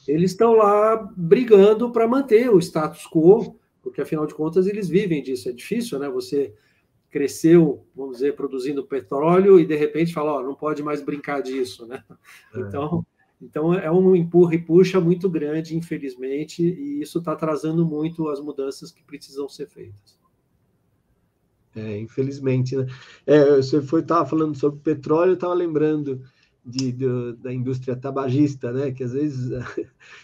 eles estão lá brigando para manter o status quo, porque, afinal de contas, eles vivem disso. É difícil, né? Você cresceu, vamos dizer, produzindo petróleo e, de repente, fala, não pode mais brincar disso, né? Então, é um empurra e puxa muito grande, infelizmente, e isso está atrasando muito as mudanças que precisam ser feitas. Infelizmente, né? Você estava falando sobre petróleo, eu estava lembrando da indústria tabagista, né? Que às vezes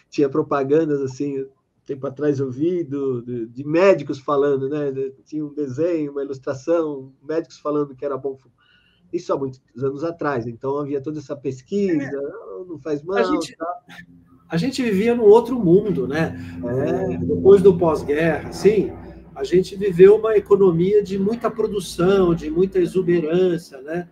tinha propagandas assim, tempo atrás eu vi de médicos falando, né? Tinha um desenho, uma ilustração, médicos falando que era bom. Isso há muitos anos atrás, então havia toda essa pesquisa, não faz mal. A gente vivia num outro mundo, né? Depois do pós-guerra, assim, a gente viveu uma economia de muita produção, de muita exuberância, né?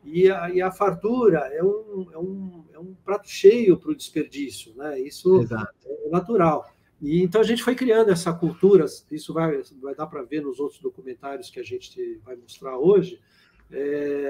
E a fartura é um prato cheio para o desperdício, né? Isso é natural. E então a gente foi criando essa cultura, isso vai dar para ver nos outros documentários que a gente vai mostrar hoje.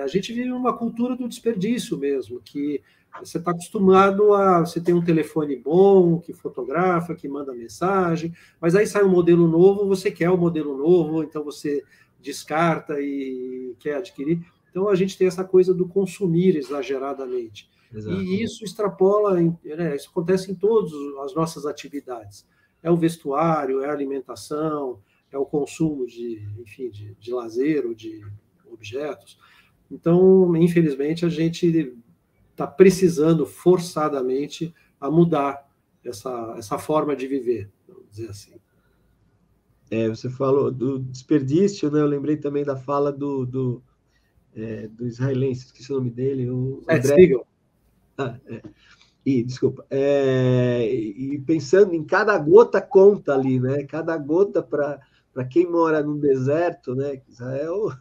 A gente vive uma cultura do desperdício mesmo, que você está acostumado você tem um telefone bom, que fotografa, que manda mensagem, mas aí sai um modelo novo, você quer o modelo novo, então você descarta e quer adquirir. Então, a gente tem essa coisa do consumir exageradamente. Exato. E isso extrapola, né, isso acontece em todas as nossas atividades. É o vestuário, é a alimentação, é o consumo de lazer ou de objetos. Então, infelizmente, a gente está precisando forçadamente a mudar essa forma de viver, vamos dizer assim. Você falou do desperdício, né? Eu lembrei também da fala do israelense, esqueci o nome dele, o André. Desculpa. E pensando em cada gota conta ali, né? Cada gota para quem mora no deserto, né? Israel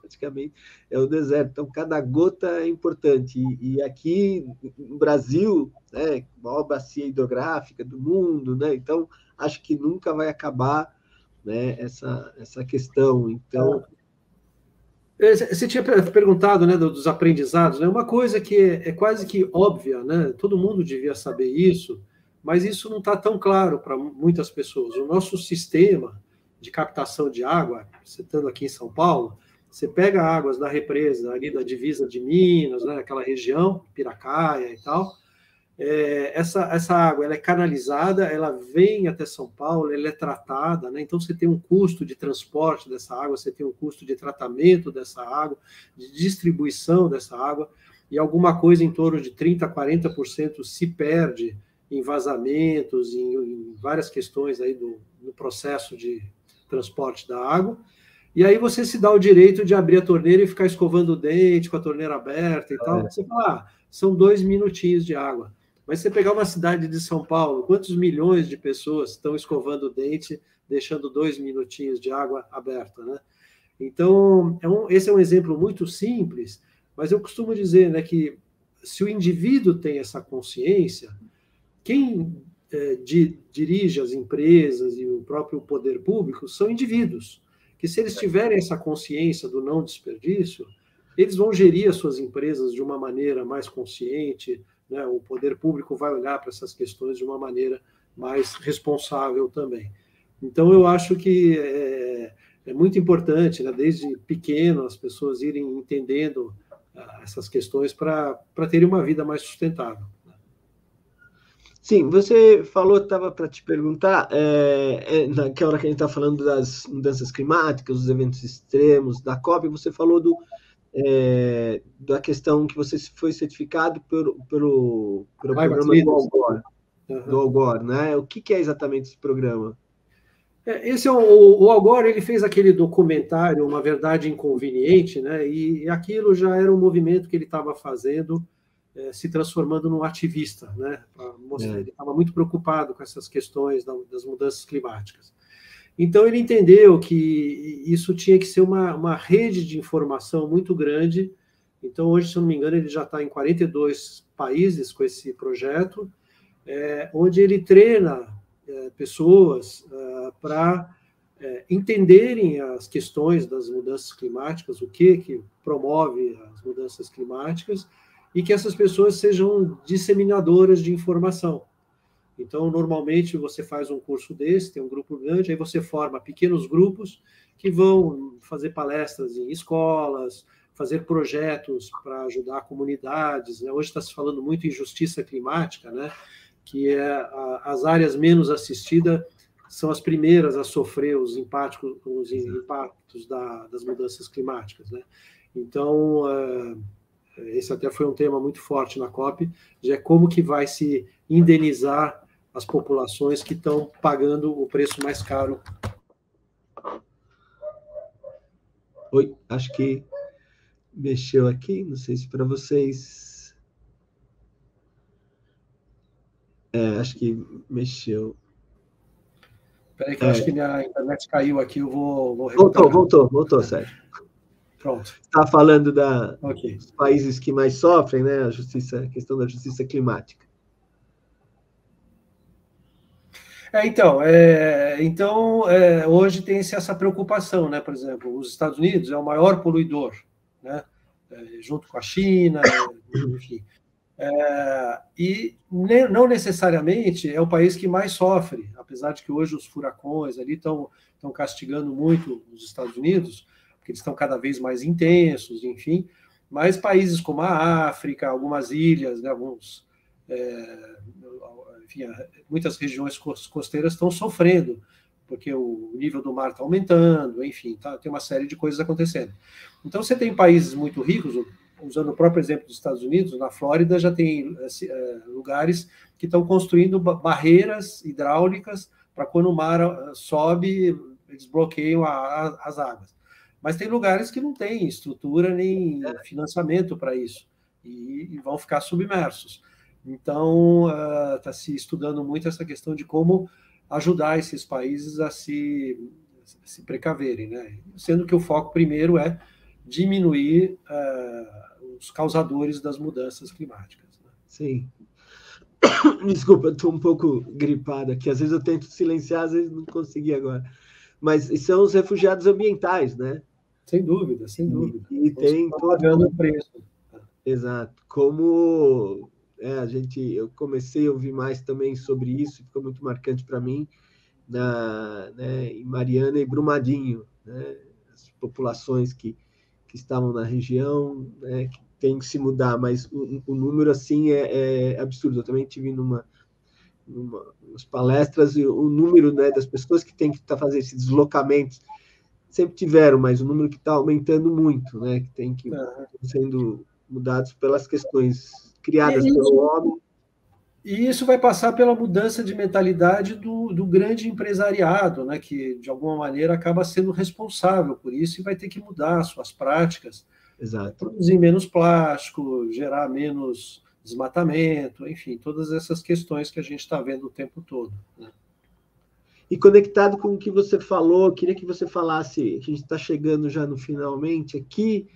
praticamente é o deserto, então cada gota é importante. E aqui no Brasil, né? A maior bacia hidrográfica do mundo, né? Então acho que nunca vai acabar, né? Essa questão. Então você tinha perguntado, né, dos aprendizados, né? Uma coisa que é quase que óbvia, né? Todo mundo devia saber isso, mas isso não está tão claro para muitas pessoas. O nosso sistema de captação de água, você estando aqui em São Paulo, você pega águas da represa ali da divisa de Minas, né, aquela região, Piracaia e tal. Essa água ela é canalizada, ela vem até São Paulo, ela é tratada, né? Então você tem um custo de transporte dessa água, você tem um custo de tratamento dessa água, de distribuição dessa água, e alguma coisa em torno de 30% a 40% se perde em vazamentos, em várias questões aí no processo de transporte da água. E aí você se dá o direito de abrir a torneira e ficar escovando o dente com a torneira aberta e tal. Você fala, são 2 minutinhos de água. Mas você pegar uma cidade de São Paulo, quantos milhões de pessoas estão escovando o dente, deixando 2 minutinhos de água aberta, né? Então, esse é um exemplo muito simples, mas eu costumo dizer, né, que se o indivíduo tem essa consciência, quem dirige as empresas e o próprio poder público são indivíduos, que se eles tiverem essa consciência do não desperdício, eles vão gerir as suas empresas de uma maneira mais consciente, né? O poder público vai olhar para essas questões de uma maneira mais responsável também. Então, eu acho que é muito importante, né, desde pequeno, as pessoas irem entendendo essas questões para terem uma vida mais sustentável. Sim, você falou, estava para te perguntar, naquela hora que a gente está falando das mudanças climáticas, dos eventos extremos, da COP, você falou da questão que você foi certificado pelo programa do Al Gore, do Al Gore, né? O que é exatamente esse programa? Esse o Al Gore, ele fez aquele documentário, Uma Verdade Inconveniente, né? E aquilo já era um movimento que ele estava fazendo, se transformando num ativista, né? Ele estava muito preocupado com essas questões das mudanças climáticas. Então, ele entendeu que isso tinha que ser uma rede de informação muito grande. Então, hoje, se eu não me engano, ele já está em 42 países com esse projeto, onde ele treina pessoas para entenderem as questões das mudanças climáticas, o que promove as mudanças climáticas, e que essas pessoas sejam disseminadoras de informação. Então, normalmente, você faz um curso desse, tem um grupo grande, aí você forma pequenos grupos que vão fazer palestras em escolas, fazer projetos para ajudar comunidades, né? Hoje está se falando muito em justiça climática, né? Que as áreas menos assistidas são as primeiras a sofrer os impactos das mudanças climáticas, né? Então, esse até foi um tema muito forte na COP, de como que vai se indenizar as populações que estão pagando o preço mais caro. Oi, acho que mexeu aqui, não sei se para vocês... acho que mexeu. Espera aí que eu acho que minha internet caiu aqui, eu vou recuperar. Voltou, Sérgio. Pronto. Está falando dos países que mais sofrem, né? A questão da justiça climática. Então, hoje tem essa preocupação, né? Por exemplo, os Estados Unidos é o maior poluidor, né? Junto com a China, enfim. E não necessariamente é o país que mais sofre, apesar de que hoje os furacões ali estão castigando muito os Estados Unidos, porque eles estão cada vez mais intensos, enfim. Mas países como a África, algumas ilhas, né, enfim, muitas regiões costeiras estão sofrendo, porque o nível do mar está aumentando, enfim, tem uma série de coisas acontecendo. Então, você tem países muito ricos, usando o próprio exemplo dos Estados Unidos, na Flórida já tem lugares que estão construindo barreiras hidráulicas para quando o mar sobe, eles bloqueiam as águas. Mas tem lugares que não têm estrutura nem financiamento para isso, e vão ficar submersos. Então, está se estudando muito essa questão de como ajudar esses países a se precaverem, né? Sendo que o foco primeiro é diminuir os causadores das mudanças climáticas. Né? Sim. Desculpa, eu estou um pouco gripado aqui. Às vezes eu tento silenciar, às vezes não consegui agora. Mas são os refugiados ambientais, né? Sem dúvida, sem dúvida. E tem pagando o preço. Exato. Como eu comecei a ouvir mais também sobre isso, ficou muito marcante para mim, em Mariana e Brumadinho, né? As populações que estavam na região, né, que tem que se mudar, mas o número assim é absurdo. Eu também tive umas palestras e o número, né, das pessoas que têm que fazendo esses deslocamentos sempre tiveram, mas o número que está aumentando muito, né, que tem que sendo mudados pelas questões criadas pelo homem. E isso vai passar pela mudança de mentalidade do grande empresariado, né, que, de alguma maneira, acaba sendo responsável por isso e vai ter que mudar suas práticas. Exato. Produzir menos plástico, gerar menos desmatamento, enfim, todas essas questões que a gente está vendo o tempo todo, né? E conectado com o que você falou, queria que você falasse, a gente está chegando já no finalmente aqui,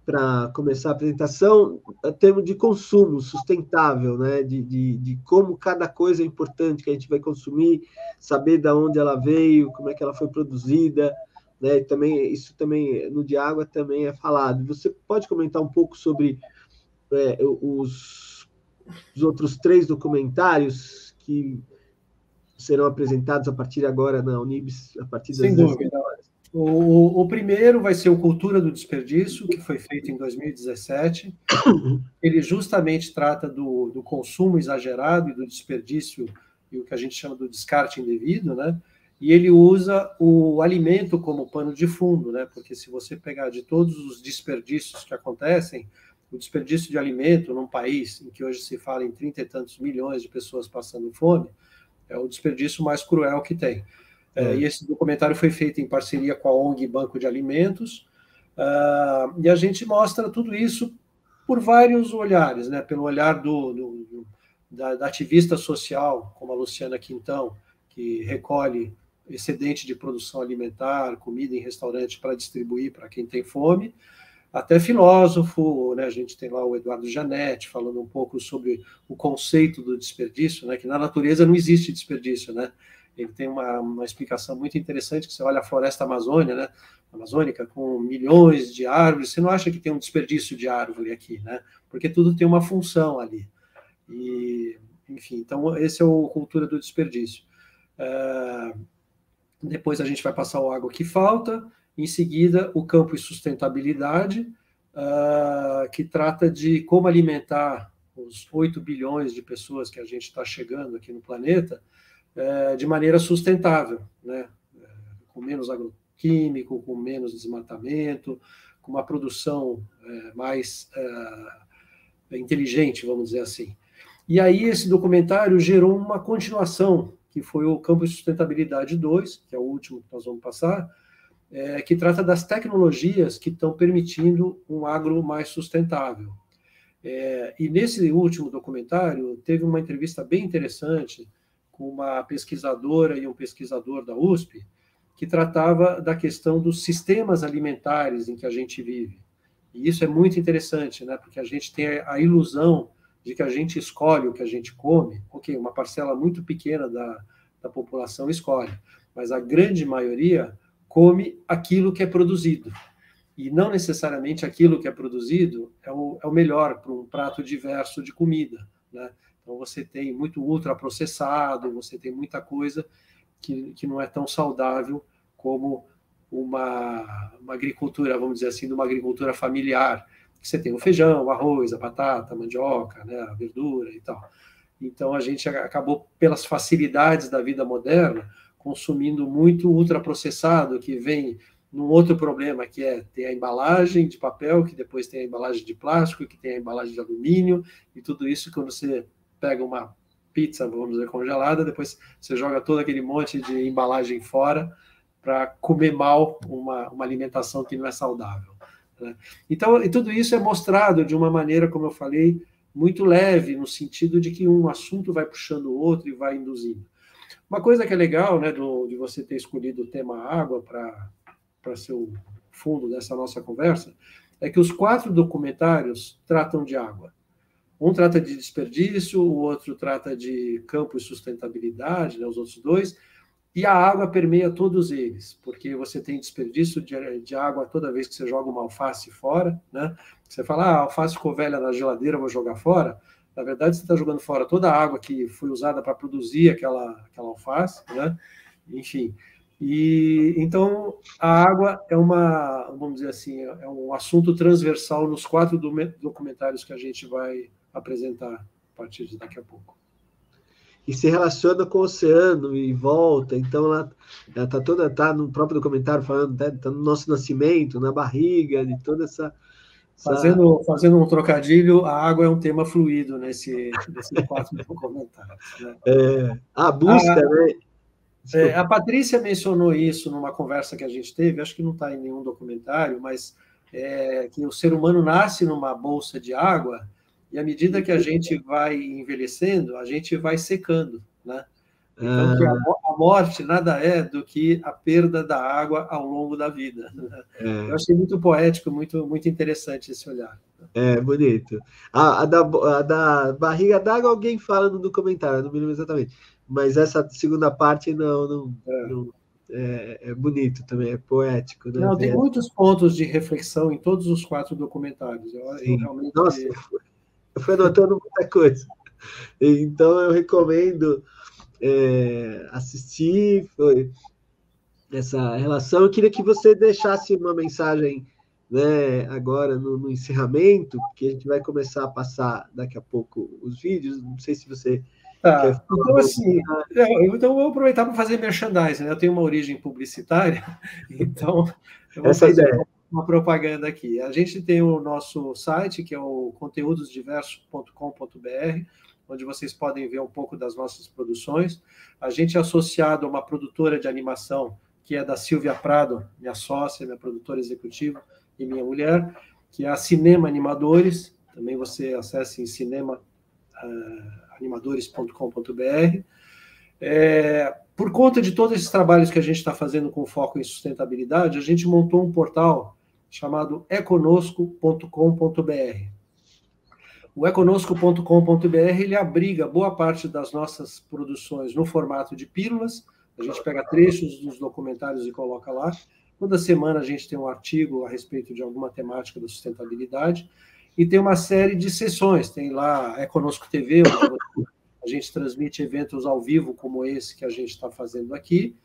para começar a apresentação, a termo de consumo sustentável, né? De como cada coisa é importante que a gente vai consumir, saber de onde ela veio, como é que ela foi produzida, né? E também, isso também, no de água também é falado. Você pode comentar um pouco sobre os outros 3 documentários que serão apresentados a partir de agora na Unibis, a partir das Sem dúvida. O primeiro vai ser o Cultura do Desperdício, que foi feito em 2017. Ele justamente trata do consumo exagerado e do desperdício, e o que a gente chama do descarte indevido, né? E ele usa o alimento como pano de fundo, né? Porque se você pegar de todos os desperdícios que acontecem, o desperdício de alimento num país em que hoje se fala em 30 e tantos milhões de pessoas passando fome, é o desperdício mais cruel que tem. E esse documentário foi feito em parceria com a ONG Banco de Alimentos, e a gente mostra tudo isso por vários olhares, né? Pelo olhar da ativista social, como a Luciana Quintão, que recolhe excedente de produção alimentar, comida em restaurante para distribuir para quem tem fome, até filósofo, né? A gente tem lá o Eduardo Janetti falando um pouco sobre o conceito do desperdício, né? Que na natureza não existe desperdício, né? Ele tem uma explicação muito interessante, que você olha a floresta amazônica, com milhões de árvores, você não acha que tem um desperdício de árvore aqui, né? Porque tudo tem uma função ali. E, enfim, então esse é o Cultura do Desperdício. Depois a gente vai passar o Água que Falta, em seguida o Campo e Sustentabilidade, que trata de como alimentar os 8 bilhões de pessoas que a gente está chegando aqui no planeta, de maneira sustentável, né? Com menos agroquímico, com menos desmatamento, com uma produção mais inteligente, vamos dizer assim. E aí esse documentário gerou uma continuação, que foi o Campo e Sustentabilidade 2, que é o último que nós vamos passar, que trata das tecnologias que estão permitindo um agro mais sustentável. E nesse último documentário teve uma entrevista bem interessante com uma pesquisadora e um pesquisador da USP, que tratava da questão dos sistemas alimentares em que a gente vive. E isso é muito interessante, né? Porque a gente tem a ilusão de que a gente escolhe o que a gente come. Ok, uma parcela muito pequena da população escolhe, mas a grande maioria come aquilo que é produzido. E não necessariamente aquilo que é produzido é o melhor para um prato diverso de comida, né? Então, você tem muito ultraprocessado, você tem muita coisa que não é tão saudável como uma agricultura, vamos dizer assim, de uma agricultura familiar. Você tem o feijão, o arroz, a batata, a mandioca, né, a verdura e tal. Então, a gente acabou, pelas facilidades da vida moderna, consumindo muito ultraprocessado, que vem num outro problema, que tem a embalagem de papel, que depois tem a embalagem de plástico, que tem a embalagem de alumínio, e tudo isso, quando você pega uma pizza, vamos dizer, congelada, depois você joga todo aquele monte de embalagem fora para comer mal uma alimentação que não é saudável, né? Então, e tudo isso é mostrado de uma maneira, como eu falei, muito leve, no sentido de que um assunto vai puxando o outro e vai induzindo. Uma coisa que é legal, né, de você ter escolhido o tema água para ser o fundo dessa nossa conversa, é que os 4 documentários tratam de água. Um trata de desperdício, o outro trata de campo e sustentabilidade, né, os outros 2, e a água permeia todos eles, porque você tem desperdício de água toda vez que você joga uma alface fora, né? Você fala, a alface ficou velha na geladeira, vou jogar fora. Na verdade, você está jogando fora toda a água que foi usada para produzir aquela alface, né? Enfim. E então a água é vamos dizer assim, é um assunto transversal nos 4 documentários que a gente vai apresentar a partir de daqui a pouco. E se relaciona com o oceano e volta, então ela está no próprio documentário falando, tá no nosso nascimento, na barriga, de toda essa... Fazendo um trocadilho, a água é um tema fluido nesses 4 documentários, né? A busca, né? A Patrícia mencionou isso numa conversa que a gente teve, acho que não está em nenhum documentário, mas que o ser humano nasce numa bolsa de água e à medida que a gente vai envelhecendo, a gente vai secando, né? Então, que a morte nada é do que a perda da água ao longo da vida. Eu achei muito poético, muito, muito interessante esse olhar. É, bonito. A da barriga d'água alguém fala no documentário, não me lembro exatamente. Mas essa segunda parte não é bonito também, é poético, né? Não, tem muitos pontos de reflexão em todos os 4 documentários. Eu realmente... Nossa, eu fui anotando muita coisa. Então, eu recomendo assistir essa relação. Eu queria que você deixasse uma mensagem, né, agora no encerramento, porque a gente vai começar a passar daqui a pouco os vídeos. Não sei se você quer falar. Então, assim, eu vou aproveitar para fazer merchandising, né? Eu tenho uma origem publicitária, então eu vou fazer uma propaganda aqui. A gente tem o nosso site, que é o conteudosdiversos.com.br, onde vocês podem ver um pouco das nossas produções. A gente é associado a uma produtora de animação, que é da Silvia Prado, minha sócia, minha produtora executiva e minha mulher, que é a Cinema Animadores. Também você acessa em cinemaanimadores.com.br. Por conta de todos esses trabalhos que a gente está fazendo com foco em sustentabilidade, a gente montou um portal chamado econosco.com.br. O econosco.com.br ele abriga boa parte das nossas produções no formato de pílulas. A gente pega trechos dos documentários e coloca lá. Toda semana a gente tem um artigo a respeito de alguma temática da sustentabilidade. E tem uma série de sessões. Tem lá a Econosco TV, onde a gente transmite eventos ao vivo, como esse que a gente está fazendo aqui.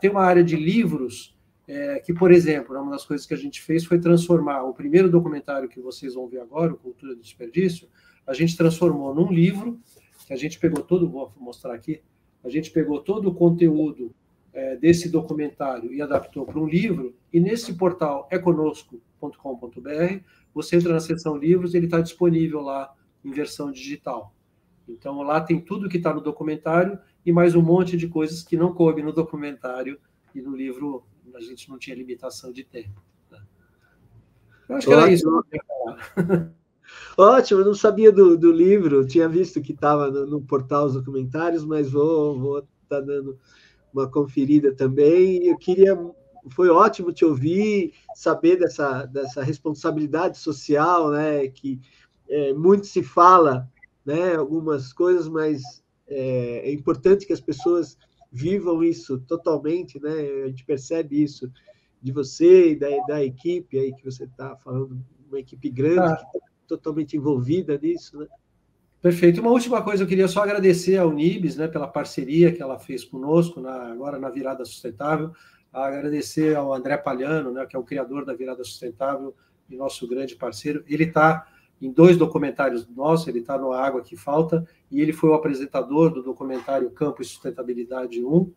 Tem uma área de livros, que, por exemplo, uma das coisas que a gente fez foi transformar o primeiro documentário que vocês vão ver agora, o Cultura do Desperdício, a gente transformou num livro, que a gente pegou todo, vou mostrar aqui, a gente pegou todo o conteúdo desse documentário e adaptou para um livro, e nesse portal econosco.com.br, você entra na seção livros e ele está disponível lá em versão digital. Então, lá tem tudo que está no documentário e mais um monte de coisas que não coube no documentário, e no livro a gente não tinha limitação de tempo. Eu acho que era isso que eu queria falar. Ótimo, eu não sabia do livro, tinha visto que estava no portal os documentários, mas vou estar dando uma conferida também. Foi ótimo te ouvir, saber dessa responsabilidade social, né, que muito se fala, né, algumas coisas, mas é importante que as pessoas vivam isso totalmente, né? A gente percebe isso de você e da equipe aí que você está falando, uma equipe grande que está totalmente envolvida nisso, né? Perfeito. Uma última coisa, eu queria só agradecer à Unibis, né, pela parceria que ela fez conosco agora na Virada Sustentável, agradecer ao André Palhano, né, que é o criador da Virada Sustentável e nosso grande parceiro. Ele está em 2 documentários nossos, ele está no A Água Que Falta, e ele foi o apresentador do documentário Campo e Sustentabilidade 1,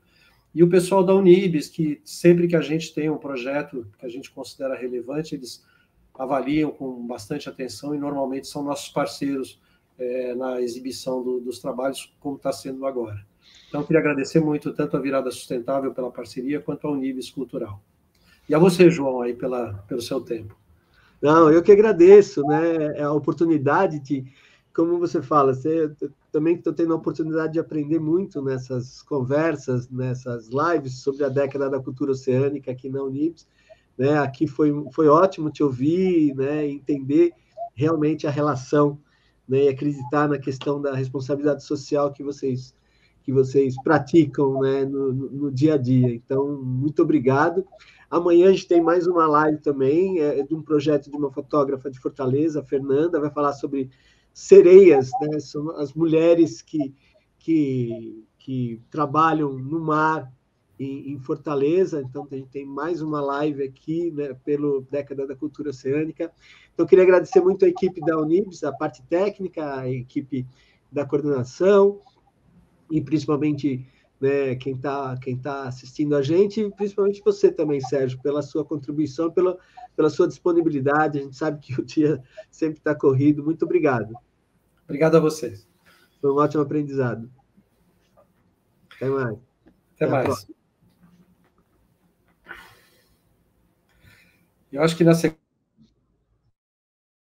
e o pessoal da Unibis, que sempre que a gente tem um projeto que a gente considera relevante, eles avaliam com bastante atenção e normalmente são nossos parceiros na exibição dos trabalhos, como está sendo agora. Então, eu queria agradecer muito tanto a Virada Sustentável pela parceria, quanto a Unibis Cultural. E a você, João, aí pelo seu tempo. Não, eu que agradeço, né? A oportunidade de, como você fala, eu também estou tendo a oportunidade de aprender muito nessas conversas, nessas lives sobre a década da cultura oceânica aqui na Unibis, né? Aqui foi ótimo te ouvir, né? Entender realmente a relação, né? E acreditar na questão da responsabilidade social que vocês praticam, né? No dia a dia. Então, muito obrigado. Amanhã a gente tem mais uma live também, de um projeto de uma fotógrafa de Fortaleza, a Fernanda, vai falar sobre sereias, né? São as mulheres que trabalham no mar em Fortaleza. Então, a gente tem mais uma live aqui, né, pelo Década da Cultura Oceânica. Então, eu queria agradecer muito a equipe da Unibis, a parte técnica, a equipe da coordenação, e principalmente, né, quem tá assistindo a gente, e principalmente você também, Sérgio, pela sua contribuição, pela sua disponibilidade. A gente sabe que o dia sempre está corrido. Muito obrigado. Obrigado a vocês. Foi um ótimo aprendizado. Até mais. Até mais. Eu acho que na sequência